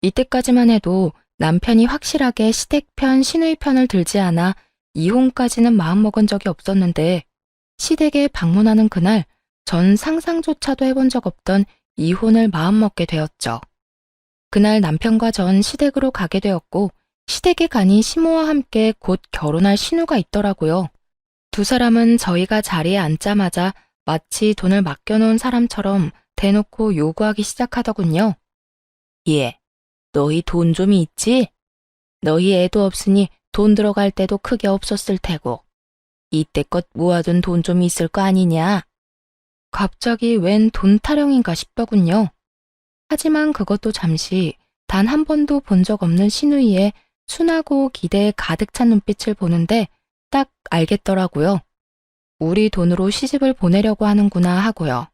[SPEAKER 1] 이때까지만 해도 남편이 확실하게 시댁 편, 시누이 편을 들지 않아 이혼까지는 마음먹은 적이 없었는데 시댁에 방문하는 그날 전 상상조차도 해본 적 없던 이혼을 마음먹게 되었죠. 그날 남편과 전 시댁으로 가게 되었고 시댁에 가니 시모와 함께 곧 결혼할 신우가 있더라고요. 두 사람은 저희가 자리에 앉자마자 마치 돈을 맡겨놓은 사람처럼 대놓고 요구하기 시작하더군요. 예, 너희 돈 좀 있지? 너희 애도 없으니 돈 들어갈 때도 크게 없었을 테고 이때껏 모아둔 돈 좀 있을 거 아니냐? 갑자기 웬 돈 타령인가 싶더군요. 하지만 그것도 잠시 단 한 번도 본 적 없는 시누이의 순하고 기대에 가득 찬 눈빛을 보는데 딱 알겠더라고요. 우리 돈으로 시집을 보내려고 하는구나 하고요.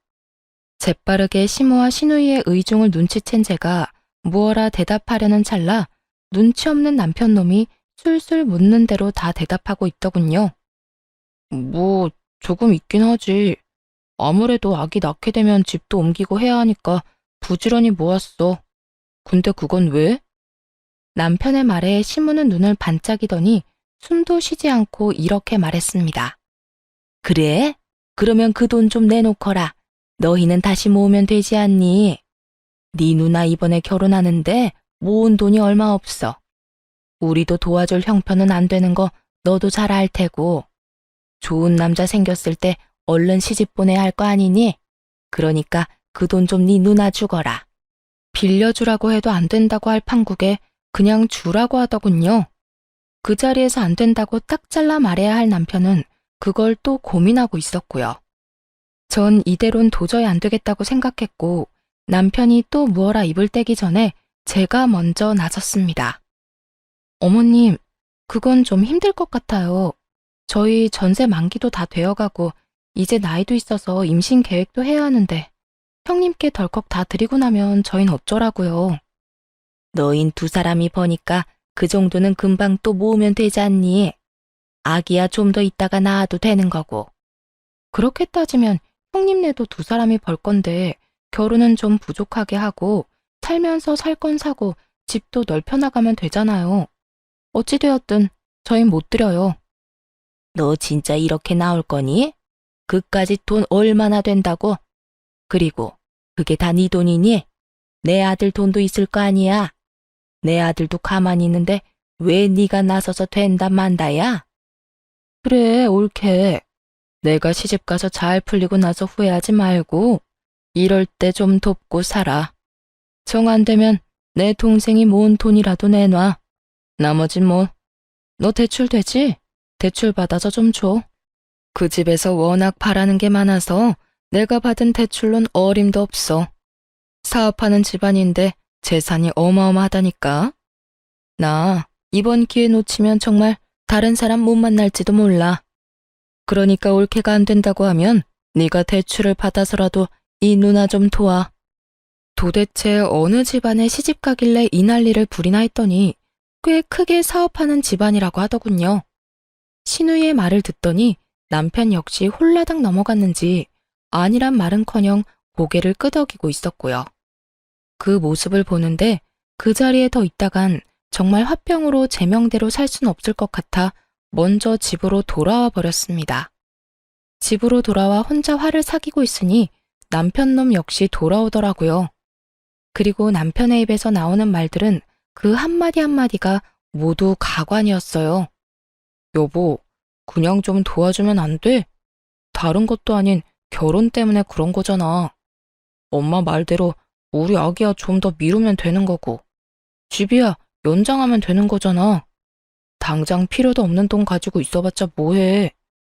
[SPEAKER 1] 재빠르게 시모와 시누이의 의중을 눈치챈 제가 무어라 대답하려는 찰나 눈치 없는 남편놈이 술술 묻는 대로 다 대답하고 있더군요. 뭐 조금 있긴 하지. 아무래도 아기 낳게 되면 집도 옮기고 해야 하니까 부지런히 모았어. 근데 그건 왜? 남편의 말에 시무는 눈을 반짝이더니 숨도 쉬지 않고 이렇게 말했습니다. 그래? 그러면 그 돈 좀 내놓거라. 너희는 다시 모으면 되지 않니? 네 누나 이번에 결혼하는데 모은 돈이 얼마 없어. 우리도 도와줄 형편은 안 되는 거 너도 잘 알 테고. 좋은 남자 생겼을 때 얼른 시집 보내야 할 거 아니니? 그러니까 그 돈 좀 네 누나 주거라. 빌려주라고 해도 안 된다고 할 판국에 그냥 주라고 하더군요. 그 자리에서 안 된다고 딱 잘라 말해야 할 남편은 그걸 또 고민하고 있었고요. 전 이대로는 도저히 안 되겠다고 생각했고 남편이 또 무어라 입을 떼기 전에 제가 먼저 나섰습니다. 어머님, 그건 좀 힘들 것 같아요. 저희 전세 만기도 다 되어가고 이제 나이도 있어서 임신 계획도 해야 하는데 형님께 덜컥 다 드리고 나면 저흰 어쩌라고요. 너흰 두 사람이 버니까 그 정도는 금방 또 모으면 되지 않니? 아기야 좀 더 있다가 낳아도 되는 거고. 그렇게 따지면 형님네도 두 사람이 벌 건데 결혼은 좀 부족하게 하고 살면서 살 건 사고 집도 넓혀나가면 되잖아요. 어찌되었든 저흰 못 드려요. 너 진짜 이렇게 나올 거니? 그까짓 돈 얼마나 된다고? 그리고 그게 다 네 돈이니? 내 아들 돈도 있을 거 아니야. 내 아들도 가만히 있는데 왜 네가 나서서 된다 만다야? 그래, 옳게. 내가 시집가서 잘 풀리고 나서 후회하지 말고 이럴 때 좀 돕고 살아. 정 안 되면 내 동생이 모은 돈이라도 내놔. 나머진 뭐, 너 대출 되지? 대출 받아서 좀 줘. 그 집에서 워낙 바라는 게 많아서 내가 받은 대출론 어림도 없어. 사업하는 집안인데 재산이 어마어마하다니까. 나 이번 기회 놓치면 정말 다른 사람 못 만날지도 몰라. 그러니까 올케가 안 된다고 하면 네가 대출을 받아서라도 이 누나 좀 도와. 도대체 어느 집안에 시집 가길래 이 난리를 부리나 했더니 꽤 크게 사업하는 집안이라고 하더군요. 신우이의 말을 듣더니 남편 역시 홀라당 넘어갔는지 아니란 말은커녕 고개를 끄덕이고 있었고요. 그 모습을 보는데 그 자리에 더 있다간 정말 화병으로 제 명대로 살 수는 없을 것 같아 먼저 집으로 돌아와 버렸습니다. 집으로 돌아와 혼자 화를 사귀고 있으니 남편놈 역시 돌아오더라고요. 그리고 남편의 입에서 나오는 말들은 그 한마디 한마디가 모두 가관이었어요. 여보, 그냥 좀 도와주면 안 돼? 다른 것도 아닌 결혼 때문에 그런 거잖아. 엄마 말대로 우리 아기야 좀 더 미루면 되는 거고. 집이야 연장하면 되는 거잖아. 당장 필요도 없는 돈 가지고 있어봤자 뭐해.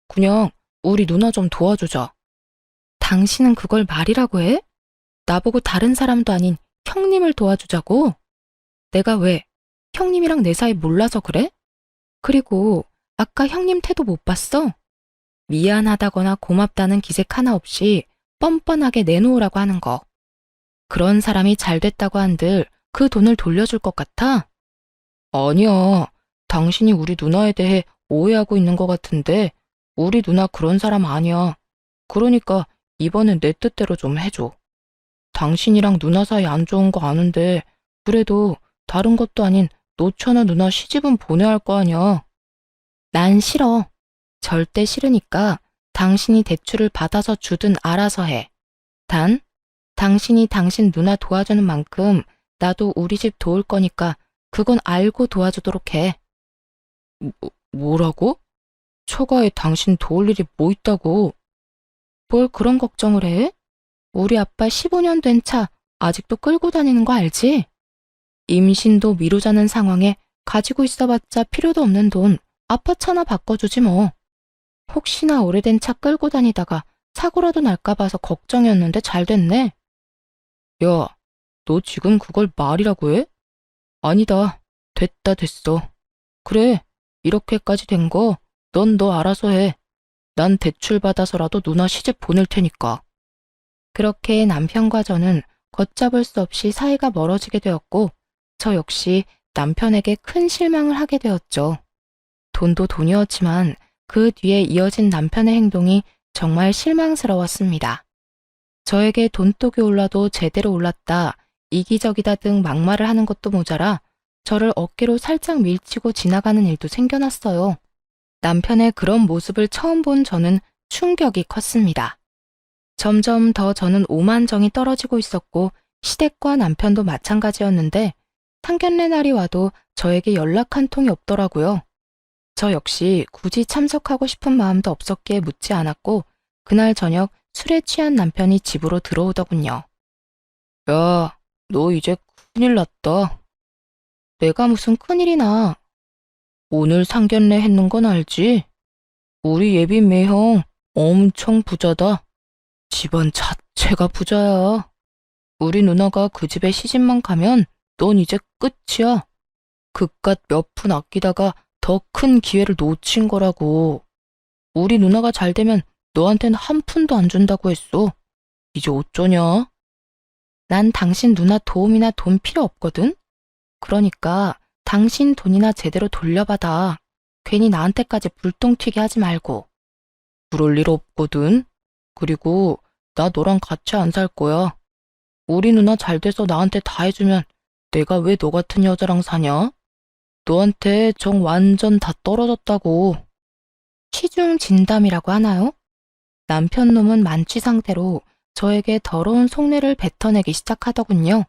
[SPEAKER 1] 그냥 우리 누나 좀 도와주자. 당신은 그걸 말이라고 해? 나보고 다른 사람도 아닌 형님을 도와주자고? 내가 왜 형님이랑 내 사이 몰라서 그래? 그리고 아까 형님 태도 못 봤어? 미안하다거나 고맙다는 기색 하나 없이 뻔뻔하게 내놓으라고 하는 거. 그런 사람이 잘 됐다고 한들 그 돈을 돌려줄 것 같아? 아니야. 당신이 우리 누나에 대해 오해하고 있는 것 같은데 우리 누나 그런 사람 아니야. 그러니까 이번엔 내 뜻대로 좀 해줘. 당신이랑 누나 사이 안 좋은 거 아는데 그래도 다른 것도 아닌 노처녀 누나 시집은 보내야 할 거 아니야. 난 싫어. 절대 싫으니까 당신이 대출을 받아서 주든 알아서 해. 단, 당신이 당신 누나 도와주는 만큼 나도 우리 집 도울 거니까 그건 알고 도와주도록 해. 뭐라고? 처가에 당신 도울 일이 뭐 있다고? 뭘 그런 걱정을 해? 우리 아빠 15년 된 차 아직도 끌고 다니는 거 알지? 임신도 미루자는 상황에 가지고 있어봤자 필요도 없는 돈 아빠 차나 바꿔주지 뭐. 혹시나 오래된 차 끌고 다니다가 사고라도 날까 봐서 걱정이었는데 잘 됐네. 야, 너 지금 그걸 말이라고 해? 아니다. 됐다 됐어. 그래, 이렇게까지 된 거 넌 너 알아서 해. 난 대출 받아서라도 누나 시집 보낼 테니까. 그렇게 남편과 저는 걷잡을 수 없이 사이가 멀어지게 되었고 저 역시 남편에게 큰 실망을 하게 되었죠. 돈도 돈이었지만 그 뒤에 이어진 남편의 행동이 정말 실망스러웠습니다. 저에게 돈독이 올라도 제대로 올랐다, 이기적이다 등 막말을 하는 것도 모자라 저를 어깨로 살짝 밀치고 지나가는 일도 생겨났어요. 남편의 그런 모습을 처음 본 저는 충격이 컸습니다. 점점 더 저는 오만정이 떨어지고 있었고 시댁과 남편도 마찬가지였는데 상견례 날이 와도 저에게 연락 한 통이 없더라고요. 저 역시 굳이 참석하고 싶은 마음도 없었기에 묻지 않았고 그날 저녁 술에 취한 남편이 집으로 들어오더군요. 야, 너 이제 큰일 났다. 내가 무슨 큰일이나. 오늘 상견례 했는 건 알지? 우리 예빈 매형 엄청 부자다. 집안 자체가 부자야. 우리 누나가 그 집에 시집만 가면 넌 이제 끝이야. 그깟 몇 푼 아끼다가 더 큰 기회를 놓친 거라고. 우리 누나가 잘 되면 너한텐 한 푼도 안 준다고 했어. 이제 어쩌냐? 난 당신 누나 도움이나 돈 필요 없거든? 그러니까 당신 돈이나 제대로 돌려받아. 괜히 나한테까지 불똥 튀게 하지 말고. 그럴 일 없거든. 그리고 나 너랑 같이 안 살 거야. 우리 누나 잘 돼서 나한테 다 해주면 내가 왜 너 같은 여자랑 사냐? 너한테 정 완전 다 떨어졌다고. 시중 진담이라고 하나요? 남편 놈은 만취 상태로 저에게 더러운 속내를 뱉어내기 시작하더군요.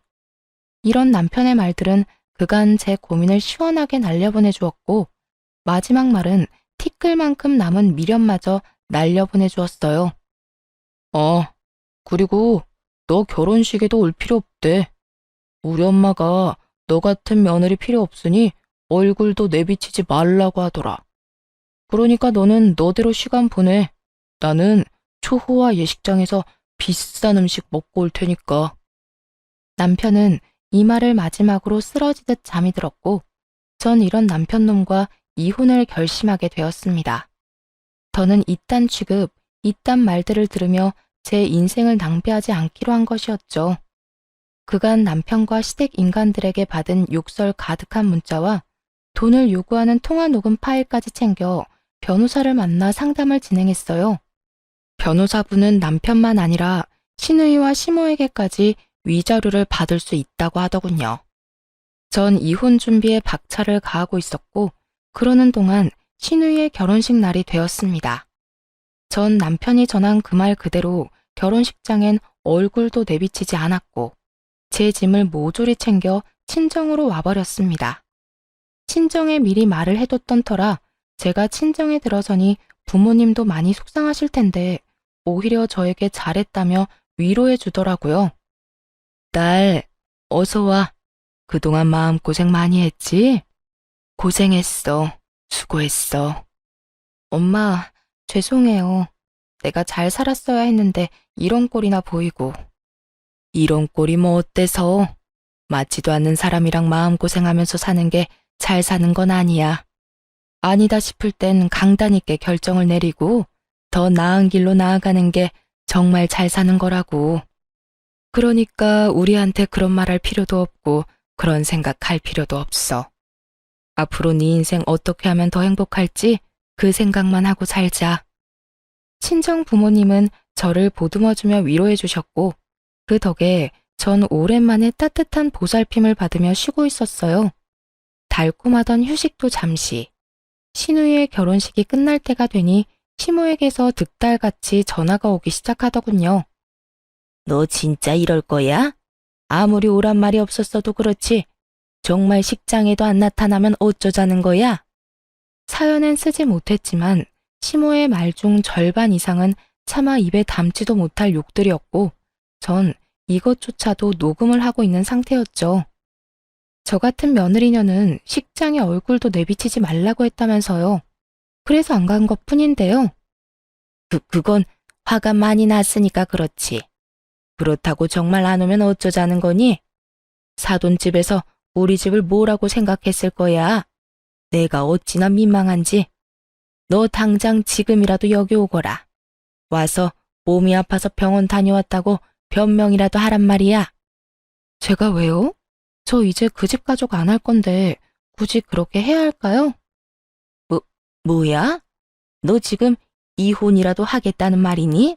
[SPEAKER 1] 이런 남편의 말들은 그간 제 고민을 시원하게 날려보내 주었고 마지막 말은 티끌만큼 남은 미련마저 날려보내 주었어요. 그리고 너 결혼식에도 올 필요 없대. 우리 엄마가 너 같은 며느리 필요 없으니 얼굴도 내비치지 말라고 하더라. 그러니까 너는 너대로 시간 보내. 나는 초호화 예식장에서 비싼 음식 먹고 올 테니까. 남편은 이 말을 마지막으로 쓰러지듯 잠이 들었고 전 이런 남편놈과 이혼을 결심하게 되었습니다. 더는 이딴 취급, 이딴 말들을 들으며 제 인생을 낭비하지 않기로 한 것이었죠. 그간 남편과 시댁 인간들에게 받은 욕설 가득한 문자와 돈을 요구하는 통화 녹음 파일까지 챙겨 변호사를 만나 상담을 진행했어요. 변호사분은 남편만 아니라 시누이와 시모에게까지 위자료를 받을 수 있다고 하더군요. 전 이혼 준비에 박차를 가하고 있었고 그러는 동안 시누이의 결혼식 날이 되었습니다. 전 남편이 전한 그 말 그대로 결혼식장엔 얼굴도 내비치지 않았고 제 짐을 모조리 챙겨 친정으로 와버렸습니다. 친정에 미리 말을 해뒀던 터라 제가 친정에 들어서니 부모님도 많이 속상하실 텐데 오히려 저에게 잘했다며 위로해 주더라고요. 딸, 어서 와. 그동안 마음고생 많이 했지? 고생했어. 수고했어. 엄마, 죄송해요. 내가 잘 살았어야 했는데 이런 꼴이나 보이고. 이런 꼴이 뭐 어때서? 맞지도 않는 사람이랑 마음고생하면서 사는 게 잘 사는 건 아니야. 아니다 싶을 땐 강단 있게 결정을 내리고 더 나은 길로 나아가는 게 정말 잘 사는 거라고. 그러니까 우리한테 그런 말 할 필요도 없고 그런 생각할 필요도 없어. 앞으로 네 인생 어떻게 하면 더 행복할지 그 생각만 하고 살자. 친정 부모님은 저를 보듬어주며 위로해 주셨고 그 덕에 전 오랜만에 따뜻한 보살핌을 받으며 쉬고 있었어요. 달콤하던 휴식도 잠시. 신우이의 결혼식이 끝날 때가 되니 시모에게서 득달같이 전화가 오기 시작하더군요. 너 진짜 이럴 거야? 아무리 오란 말이 없었어도 그렇지. 정말 식장에도 안 나타나면 어쩌자는 거야? 사연엔 쓰지 못했지만 시모의 말 중 절반 이상은 차마 입에 담지도 못할 욕들이었고 전 이것조차도 녹음을 하고 있는 상태였죠. 저 같은 며느리녀는 식장에 얼굴도 내비치지 말라고 했다면서요. 그래서 안 간 것뿐인데요. 그건 화가 많이 났으니까 그렇지. 그렇다고 정말 안 오면 어쩌자는 거니? 사돈집에서 우리 집을 뭐라고 생각했을 거야? 내가 어찌나 민망한지. 너 당장 지금이라도 여기 오거라. 와서 몸이 아파서 병원 다녀왔다고 변명이라도 하란 말이야. 제가 왜요? 저 이제 그 집 가족 안 할 건데 굳이 그렇게 해야 할까요? 뭐야? 너 지금 이혼이라도 하겠다는 말이니?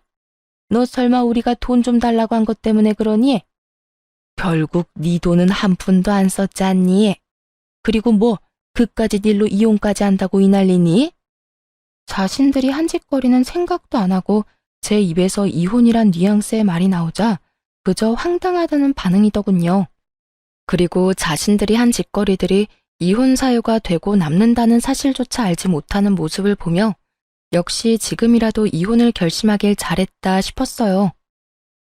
[SPEAKER 1] 너 설마 우리가 돈 좀 달라고 한 것 때문에 그러니? 결국 네 돈은 한 푼도 안 썼지 않니? 그리고 뭐 그까짓 일로 이혼까지 한다고 이 난리니? 자신들이 한 짓거리는 생각도 안 하고 제 입에서 이혼이란 뉘앙스의 말이 나오자 그저 황당하다는 반응이더군요. 그리고 자신들이 한 짓거리들이 이혼 사유가 되고 남는다는 사실조차 알지 못하는 모습을 보며 역시 지금이라도 이혼을 결심하길 잘했다 싶었어요.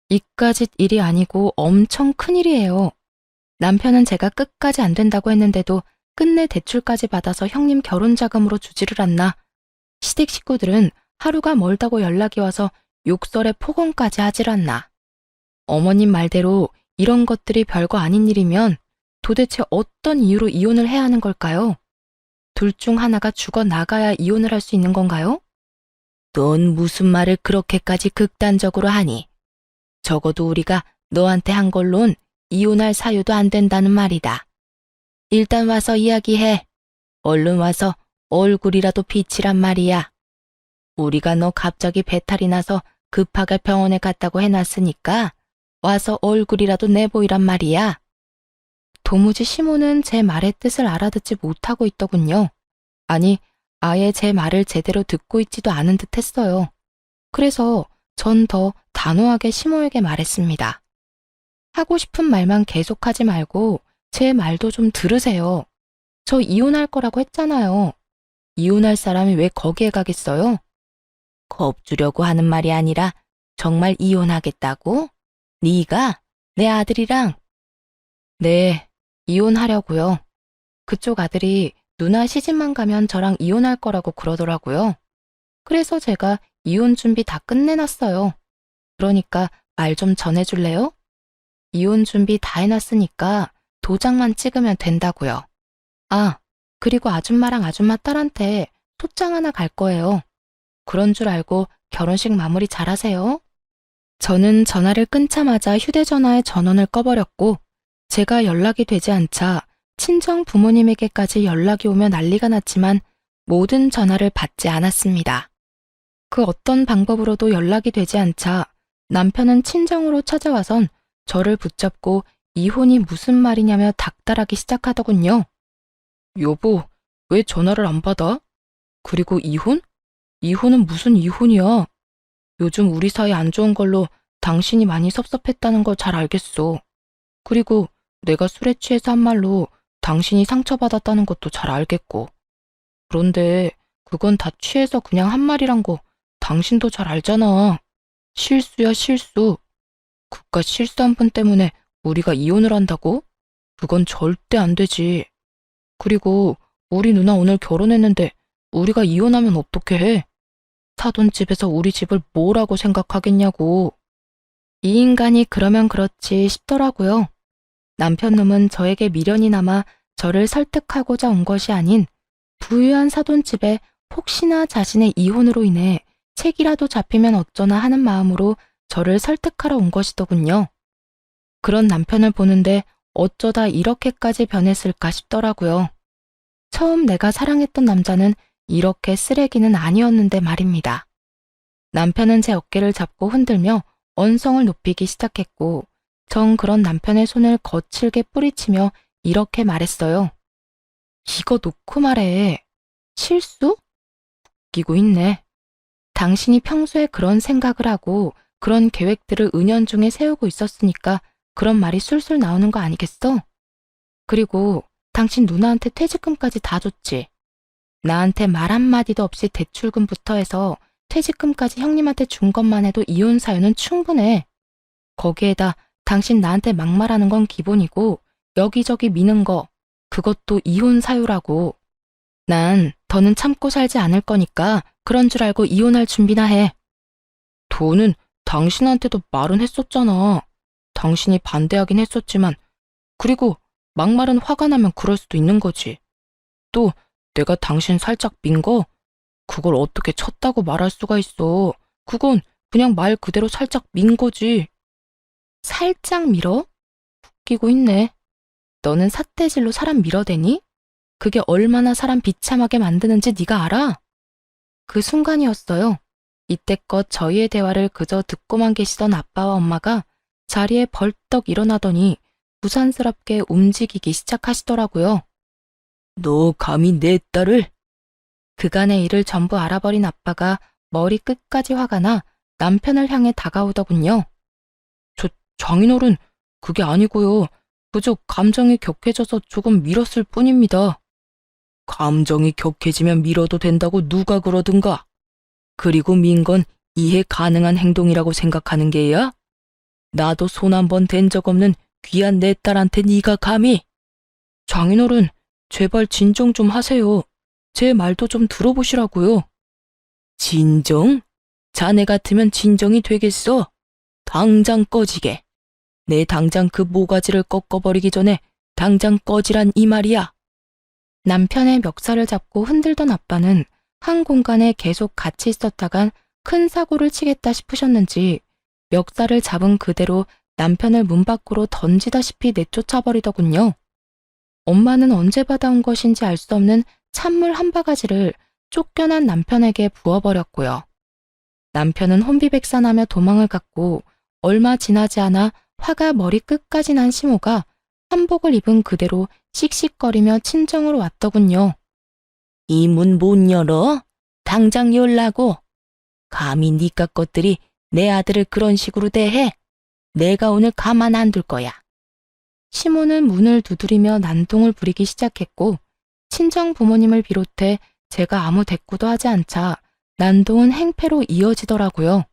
[SPEAKER 1] 이까짓 일이 아니고 엄청 큰일이에요. 남편은 제가 끝까지 안 된다고 했는데도 끝내 대출까지 받아서 형님 결혼 자금으로 주지를 않나. 시댁 식구들은 하루가 멀다고 연락이 와서 욕설에 폭언까지 하질 않나. 어머님 말대로 이런 것들이 별거 아닌 일이면 도대체 어떤 이유로 이혼을 해야 하는 걸까요? 둘 중 하나가 죽어 나가야 이혼을 할 수 있는 건가요? 넌 무슨 말을 그렇게까지 극단적으로 하니? 적어도 우리가 너한테 한 걸론 이혼할 사유도 안 된다는 말이다. 일단 와서 이야기해. 얼른 와서 얼굴이라도 비치란 말이야. 우리가 너 갑자기 배탈이 나서 급하게 병원에 갔다고 해놨으니까 와서 얼굴이라도 내보이란 말이야. 도무지 시모는 제 말의 뜻을 알아듣지 못하고 있더군요. 아니, 아예 제 말을 제대로 듣고 있지도 않은 듯 했어요. 그래서 전 더 단호하게 시모에게 말했습니다. 하고 싶은 말만 계속하지 말고 제 말도 좀 들으세요. 저 이혼할 거라고 했잖아요. 이혼할 사람이 왜 거기에 가겠어요? 겁주려고 하는 말이 아니라 정말 이혼하겠다고? 네가? 내 아들이랑? 네, 이혼하려고요. 그쪽 아들이 누나 시집만 가면 저랑 이혼할 거라고 그러더라고요. 그래서 제가 이혼 준비 다 끝내놨어요. 그러니까 말 좀 전해줄래요? 이혼 준비 다 해놨으니까 도장만 찍으면 된다고요. 아, 그리고 아줌마랑 아줌마 딸한테 소장 하나 갈 거예요. 그런 줄 알고 결혼식 마무리 잘하세요. 저는 전화를 끊자마자 휴대전화의 전원을 꺼버렸고 제가 연락이 되지 않자 친정 부모님에게까지 연락이 오며 난리가 났지만 모든 전화를 받지 않았습니다. 그 어떤 방법으로도 연락이 되지 않자 남편은 친정으로 찾아와선 저를 붙잡고 이혼이 무슨 말이냐며 닥달하기 시작하더군요. 여보, 왜 전화를 안 받아? 그리고 이혼? 이혼은 무슨 이혼이야? 요즘 우리 사이 안 좋은 걸로 당신이 많이 섭섭했다는 걸 잘 알겠어. 그리고 내가 술에 취해서 한 말로 당신이 상처받았다는 것도 잘 알겠고. 그런데 그건 다 취해서 그냥 한 말이란 거 당신도 잘 알잖아. 실수야, 실수. 그깟 실수 한 번 때문에 우리가 이혼을 한다고? 그건 절대 안 되지. 그리고 우리 누나 오늘 결혼했는데 우리가 이혼하면 어떻게 해? 사돈집에서 우리 집을 뭐라고 생각하겠냐고. 이 인간이 그러면 그렇지 싶더라고요. 남편 놈은 저에게 미련이 남아 저를 설득하고자 온 것이 아닌 부유한 사돈집에 혹시나 자신의 이혼으로 인해 책이라도 잡히면 어쩌나 하는 마음으로 저를 설득하러 온 것이더군요. 그런 남편을 보는데 어쩌다 이렇게까지 변했을까 싶더라고요. 처음 내가 사랑했던 남자는 이렇게 쓰레기는 아니었는데 말입니다. 남편은 제 어깨를 잡고 흔들며 언성을 높이기 시작했고, 전 그런 남편의 손을 거칠게 뿌리치며 이렇게 말했어요. 이거 놓고 말해. 실수? 웃기고 있네. 당신이 평소에 그런 생각을 하고 그런 계획들을 은연중에 세우고 있었으니까 그런 말이 술술 나오는 거 아니겠어? 그리고 당신 누나한테 퇴직금까지 다 줬지. 나한테 말 한마디도 없이 대출금부터 해서 퇴직금까지 형님한테 준 것만 해도 이혼 사유는 충분해. 거기에다 당신 나한테 막말하는 건 기본이고 여기저기 미는 거, 그것도 이혼 사유라고. 난 더는 참고 살지 않을 거니까 그런 줄 알고 이혼할 준비나 해. 돈은 당신한테도 말은 했었잖아. 당신이 반대하긴 했었지만, 그리고 막말은 화가 나면 그럴 수도 있는 거지. 또 내가 당신 살짝 민 거, 그걸 어떻게 쳤다고 말할 수가 있어. 그건 그냥 말 그대로 살짝 민 거지. 살짝 밀어? 웃기고 있네. 너는 삿대질로 사람 밀어대니? 그게 얼마나 사람 비참하게 만드는지 네가 알아? 그 순간이었어요. 이때껏 저희의 대화를 그저 듣고만 계시던 아빠와 엄마가 자리에 벌떡 일어나더니 부산스럽게 움직이기 시작하시더라고요. 너 감히 내 딸을? 그간의 일을 전부 알아버린 아빠가 머리 끝까지 화가 나 남편을 향해 다가오더군요. 장인어른, 그게 아니고요. 그저 감정이 격해져서 조금 밀었을 뿐입니다. 감정이 격해지면 밀어도 된다고 누가 그러든가. 그리고 민 건 이해 가능한 행동이라고 생각하는 게야? 나도 손 한 번 댄 적 없는 귀한 내 딸한테 네가 감히. 장인어른, 제발 진정 좀 하세요. 제 말도 좀 들어보시라고요. 진정? 자네 같으면 진정이 되겠어? 당장 꺼지게. 내 당장 그 모가지를 꺾어버리기 전에 당장 꺼지란 이 말이야. 남편의 멱살을 잡고 흔들던 아빠는 한 공간에 계속 같이 있었다간 큰 사고를 치겠다 싶으셨는지 멱살을 잡은 그대로 남편을 문 밖으로 던지다시피 내쫓아버리더군요. 엄마는 언제 받아온 것인지 알 수 없는 찬물 한 바가지를 쫓겨난 남편에게 부어버렸고요. 남편은 혼비백산하며 도망을 갔고 얼마 지나지 않아 화가 머리 끝까지 난 시모가 한복을 입은 그대로 씩씩거리며 친정으로 왔더군요. 이 문 못 열어? 당장 열라고. 감히 니깟 것들이 내 아들을 그런 식으로 대해? 내가 오늘 가만 안 둘 거야. 시모는 문을 두드리며 난동을 부리기 시작했고 친정 부모님을 비롯해 제가 아무 대꾸도 하지 않자 난동은 행패로 이어지더라고요.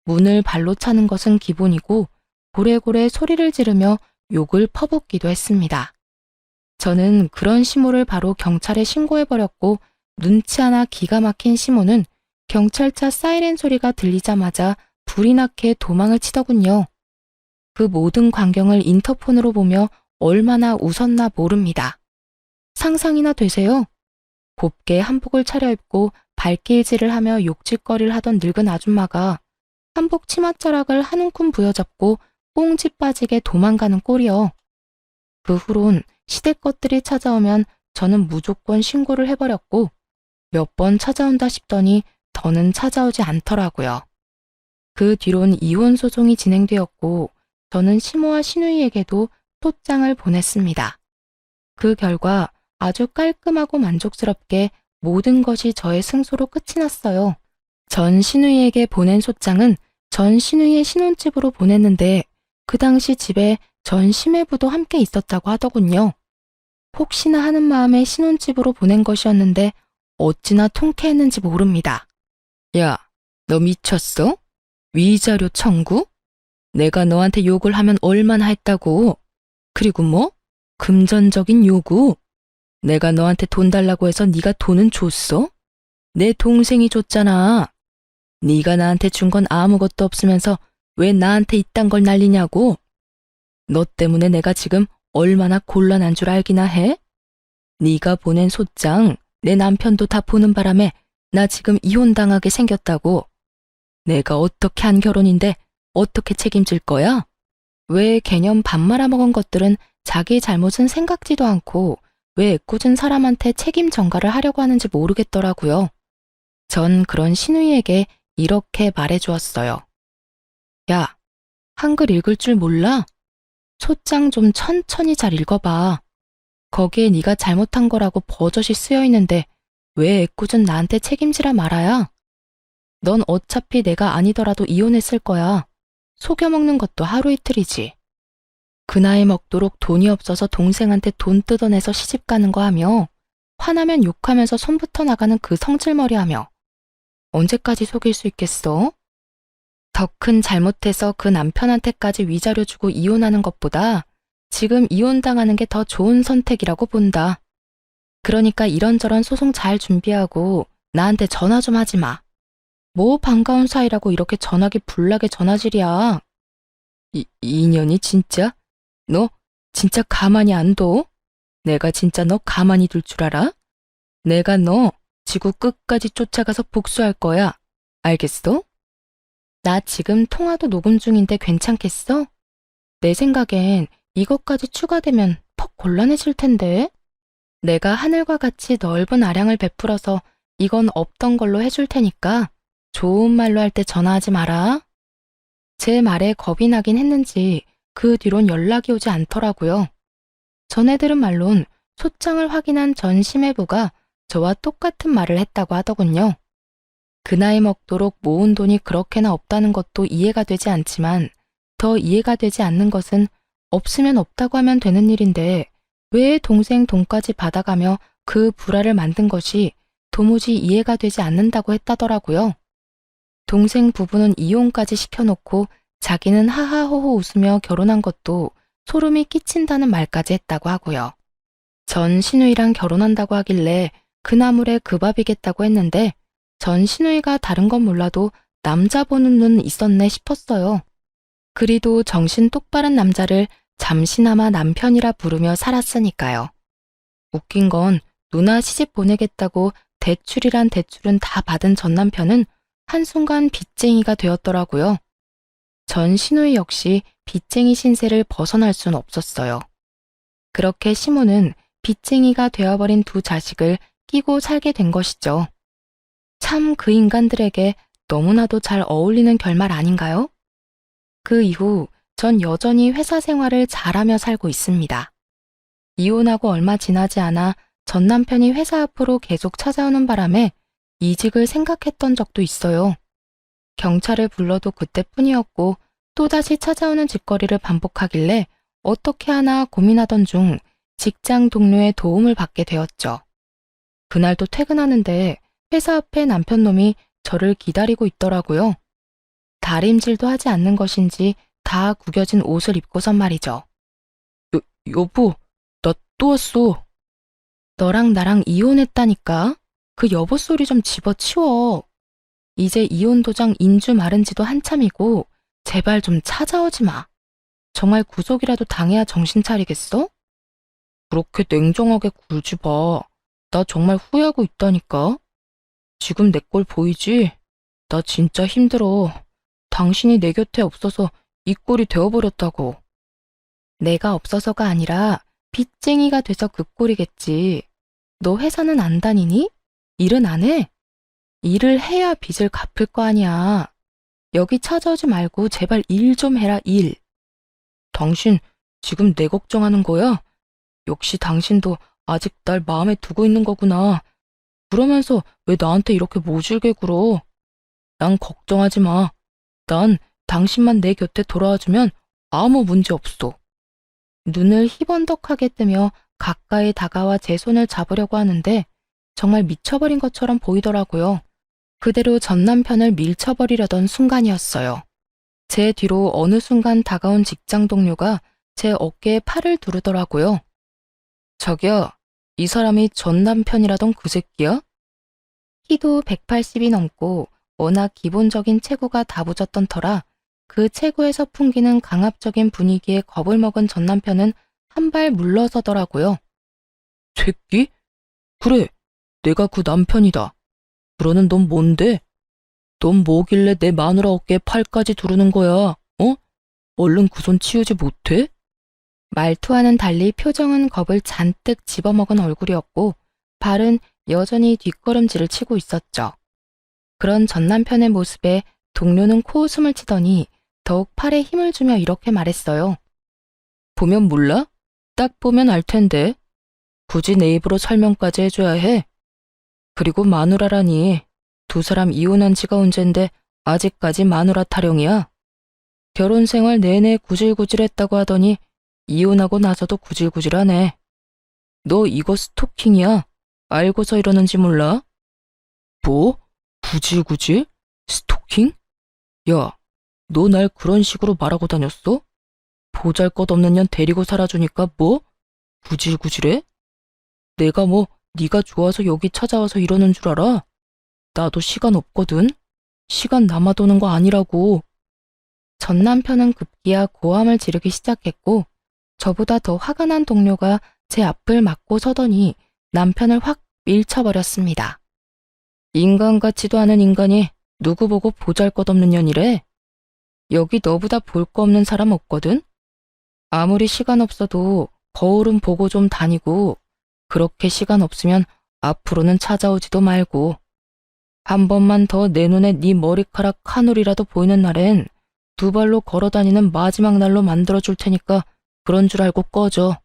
[SPEAKER 1] 문을 발로 차는 것은 기본이고 고래고래 소리를 지르며 욕을 퍼붓기도 했습니다. 저는 그런 시모를 바로 경찰에 신고해버렸고 눈치 하나 기가 막힌 시모는 경찰차 사이렌 소리가 들리자마자 불이 나게 도망을 치더군요. 그 모든 광경을 인터폰으로 보며 얼마나 웃었나 모릅니다. 상상이나 되세요? 곱게 한복을 차려입고 발길질을 하며 욕짓거리를 하던 늙은 아줌마가 한복 치맛자락을 한 움큼 부여잡고 꽁지 빠지게 도망가는 꼴이요. 그 후론 시댁 것들이 찾아오면 저는 무조건 신고를 해버렸고 몇 번 찾아온다 싶더니 더는 찾아오지 않더라고요. 그 뒤론 이혼 소송이 진행되었고 저는 시모와 시누이에게도 소장을 보냈습니다. 그 결과 아주 깔끔하고 만족스럽게 모든 것이 저의 승소로 끝이 났어요. 전 시누이에게 보낸 소장은 전 시누이의 신혼집으로 보냈는데 그 당시 집에 전 시매부도 함께 있었다고 하더군요. 혹시나 하는 마음에 신혼집으로 보낸 것이었는데 어찌나 통쾌했는지 모릅니다. 야, 너 미쳤어? 위자료 청구? 내가 너한테 욕을 하면 얼마나 했다고? 그리고 뭐? 금전적인 요구? 내가 너한테 돈 달라고 해서 네가 돈은 줬어? 내 동생이 줬잖아. 네가 나한테 준 건 아무것도 없으면서 왜 나한테 이딴 걸 날리냐고? 너 때문에 내가 지금 얼마나 곤란한 줄 알기나 해? 네가 보낸 소장 내 남편도 다 보는 바람에 나 지금 이혼당하게 생겼다고. 내가 어떻게 한 결혼인데 어떻게 책임질 거야? 왜 개념 밥 말아먹은 것들은 자기 잘못은 생각지도 않고 왜 애꿎은 사람한테 책임 전가를 하려고 하는지 모르겠더라고요. 전 그런 신우이에게 이렇게 말해주었어요. 야, 한글 읽을 줄 몰라? 소장 좀 천천히 잘 읽어봐. 거기에 네가 잘못한 거라고 버젓이 쓰여 있는데 왜 애꿎은 나한테 책임지라 말아야? 넌 어차피 내가 아니더라도 이혼했을 거야. 속여먹는 것도 하루 이틀이지. 그 나이 먹도록 돈이 없어서 동생한테 돈 뜯어내서 시집 가는 거 하며 화나면 욕하면서 손부터 나가는 그 성질머리 하며 언제까지 속일 수 있겠어? 더 큰 잘못해서 그 남편한테까지 위자료 주고 이혼하는 것보다 지금 이혼당하는 게 더 좋은 선택이라고 본다. 그러니까 이런저런 소송 잘 준비하고 나한테 전화 좀 하지 마. 뭐 반가운 사이라고 이렇게 전화기 불나게 전화질이야. 이년이 진짜? 너 진짜 가만히 안 둬? 내가 진짜 너 가만히 둘 줄 알아? 내가 너 지구 끝까지 쫓아가서 복수할 거야. 알겠어? 나 지금 통화도 녹음 중인데 괜찮겠어? 내 생각엔 이것까지 추가되면 퍽 곤란해질 텐데. 내가 하늘과 같이 넓은 아량을 베풀어서 이건 없던 걸로 해줄 테니까 좋은 말로 할 때 전화하지 마라. 제 말에 겁이 나긴 했는지 그 뒤론 연락이 오지 않더라고요. 전에 들은 말론 소장을 확인한 전 심해부가 저와 똑같은 말을 했다고 하더군요. 그 나이 먹도록 모은 돈이 그렇게나 없다는 것도 이해가 되지 않지만 더 이해가 되지 않는 것은 없으면 없다고 하면 되는 일인데 왜 동생 돈까지 받아가며 그 불화를 만든 것이 도무지 이해가 되지 않는다고 했다더라고요. 동생 부부는 이혼까지 시켜놓고 자기는 하하호호 웃으며 결혼한 것도 소름이 끼친다는 말까지 했다고 하고요. 전 신우이랑 결혼한다고 하길래 그 나물에 그 밥이겠다고 했는데 전 신우이가 다른 건 몰라도 남자 보는 눈 있었네 싶었어요. 그리도 정신 똑바른 남자를 잠시나마 남편이라 부르며 살았으니까요. 웃긴 건 누나 시집 보내겠다고 대출이란 대출은 다 받은 전 남편은 한순간 빚쟁이가 되었더라고요. 전 신우이 역시 빚쟁이 신세를 벗어날 순 없었어요. 그렇게 시모는 빚쟁이가 되어버린 두 자식을 끼고 살게 된 것이죠. 참 그 인간들에게 너무나도 잘 어울리는 결말 아닌가요? 그 이후 전 여전히 회사 생활을 잘하며 살고 있습니다. 이혼하고 얼마 지나지 않아 전 남편이 회사 앞으로 계속 찾아오는 바람에 이직을 생각했던 적도 있어요. 경찰을 불러도 그때뿐이었고 또다시 찾아오는 짓거리를 반복하길래 어떻게 하나 고민하던 중 직장 동료의 도움을 받게 되었죠. 그날도 퇴근하는데 회사 앞에 남편놈이 저를 기다리고 있더라고요. 다림질도 하지 않는 것인지 다 구겨진 옷을 입고선 말이죠. 여보, 나 또 왔어. 너랑 나랑 이혼했다니까? 그 여보 소리 좀 집어치워. 이제 이혼 도장 인주 마른 지도 한참이고 제발 좀 찾아오지 마. 정말 구속이라도 당해야 정신 차리겠어? 그렇게 냉정하게 굴지 마. 나 정말 후회하고 있다니까. 지금 내 꼴 보이지? 나 진짜 힘들어. 당신이 내 곁에 없어서 이 꼴이 되어버렸다고. 내가 없어서가 아니라 빚쟁이가 돼서 그 꼴이겠지. 너 회사는 안 다니니? 일은 안 해? 일을 해야 빚을 갚을 거 아니야. 여기 찾아오지 말고 제발 일 좀 해라, 일. 당신 지금 내 걱정하는 거야? 역시 당신도 아직 날 마음에 두고 있는 거구나. 그러면서 왜 나한테 이렇게 모질게 굴어? 난 걱정하지 마. 난 당신만 내 곁에 돌아와주면 아무 문제 없어. 눈을 희번덕하게 뜨며 가까이 다가와 제 손을 잡으려고 하는데 정말 미쳐버린 것처럼 보이더라고요. 그대로 전 남편을 밀쳐버리려던 순간이었어요. 제 뒤로 어느 순간 다가온 직장 동료가 제 어깨에 팔을 두르더라고요. 자기야, 이 사람이 전 남편이라던 그 새끼야? 키도 180이 넘고 워낙 기본적인 체구가 다부졌던 터라 그 체구에서 풍기는 강압적인 분위기에 겁을 먹은 전 남편은 한 발 물러서더라고요. 새끼? 그래, 내가 그 남편이다. 그러는 넌 뭔데? 넌 뭐길래 내 마누라 어깨에 팔까지 두르는 거야? 얼른 그 손 치우지 못해? 말투와는 달리 표정은 겁을 잔뜩 집어먹은 얼굴이었고 발은 여전히 뒷걸음질을 치고 있었죠. 그런 전 남편의 모습에 동료는 코웃음을 치더니 더욱 팔에 힘을 주며 이렇게 말했어요. 보면 몰라? 딱 보면 알 텐데. 굳이 내 입으로 설명까지 해줘야 해. 그리고 마누라라니. 두 사람 이혼한 지가 언젠데 아직까지 마누라 타령이야. 결혼 생활 내내 구질구질했다고 하더니 이혼하고 나서도 구질구질하네. 너 이거 스토킹이야. 알고서 이러는지 몰라? 뭐? 구질구질? 스토킹? 야, 너 날 그런 식으로 말하고 다녔어? 보잘것없는 년 데리고 살아주니까 뭐? 구질구질해? 내가 뭐 네가 좋아서 여기 찾아와서 이러는 줄 알아? 나도 시간 없거든. 시간 남아도는 거 아니라고. 전 남편은 급기야 고함을 지르기 시작했고 저보다 더 화가 난 동료가 제 앞을 막고 서더니 남편을 확 밀쳐버렸습니다. 인간 같지도 않은 인간이 누구 보고 보잘것없는 년이래. 여기 너보다 볼 거 없는 사람 없거든? 아무리 시간 없어도 거울은 보고 좀 다니고 그렇게 시간 없으면 앞으로는 찾아오지도 말고 한 번만 더 내 눈에 네 머리카락 한 올이라도 보이는 날엔 두 발로 걸어다니는 마지막 날로 만들어줄 테니까 그런 줄 알고 꺼져.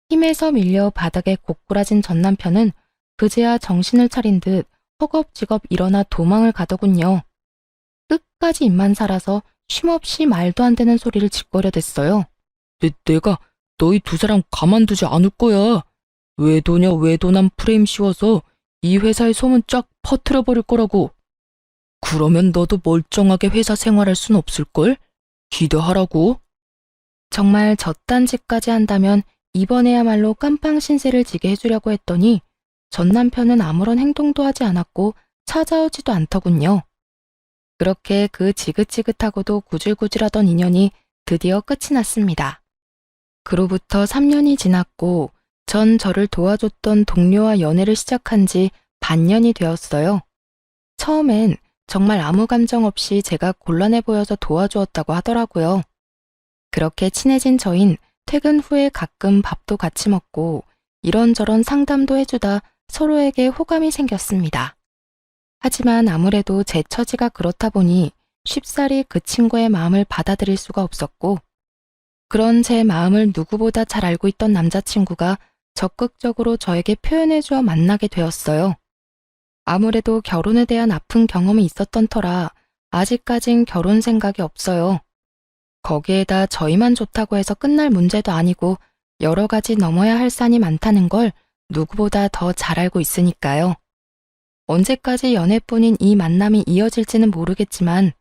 [SPEAKER 1] 힘에서 밀려 바닥에 고꾸라진 전 남편은 그제야 정신을 차린 듯 허겁지겁 일어나 도망을 가더군요. 끝까지 입만 살아서 쉼없이 말도 안 되는 소리를 짓거려댔어요. 내가 너희 두 사람 가만두지 않을 거야. 외도녀 외도남 프레임 씌워서 이 회사의 소문 쫙 퍼뜨려버릴 거라고. 그러면 너도 멀쩡하게 회사 생활할 순 없을걸? 기대하라고. 정말 저딴 짓까지 한다면 이번에야말로 깜빵 신세를 지게 해주려고 했더니 전 남편은 아무런 행동도 하지 않았고 찾아오지도 않더군요. 그렇게 그 지긋지긋하고도 구질구질하던 인연이 드디어 끝이 났습니다. 그로부터 3년이 지났고 전 저를 도와줬던 동료와 연애를 시작한 지 반년이 되었어요. 처음엔 정말 아무 감정 없이 제가 곤란해 보여서 도와주었다고 하더라고요. 그렇게 친해진 저흰 퇴근 후에 가끔 밥도 같이 먹고 이런저런 상담도 해주다 서로에게 호감이 생겼습니다. 하지만 아무래도 제 처지가 그렇다 보니 쉽사리 그 친구의 마음을 받아들일 수가 없었고 그런 제 마음을 누구보다 잘 알고 있던 남자친구가 적극적으로 저에게 표현해주어 만나게 되었어요. 아무래도 결혼에 대한 아픈 경험이 있었던 터라 아직까진 결혼 생각이 없어요. 거기에다 저희만 좋다고 해서 끝날 문제도 아니고 여러 가지 넘어야 할 산이 많다는 걸 누구보다 더 잘 알고 있으니까요. 언제까지 연애뿐인 이 만남이 이어질지는 모르겠지만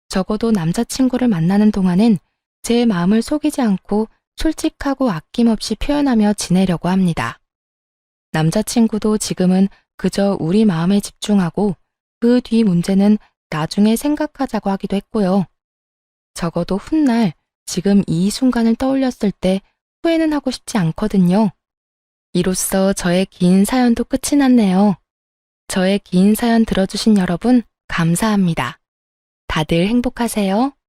[SPEAKER 1] 적어도 남자친구를 만나는 동안엔 제 마음을 속이지 않고 솔직하고 아낌없이 표현하며 지내려고 합니다. 남자친구도 지금은 그저 우리 마음에 집중하고 그 뒤 문제는 나중에 생각하자고 하기도 했고요. 적어도 훗날 지금 이 순간을 떠올렸을 때 후회는 하고 싶지 않거든요. 이로써 저의 긴 사연도 끝이 났네요. 저의 긴 사연 들어주신 여러분 감사합니다. 다들 행복하세요.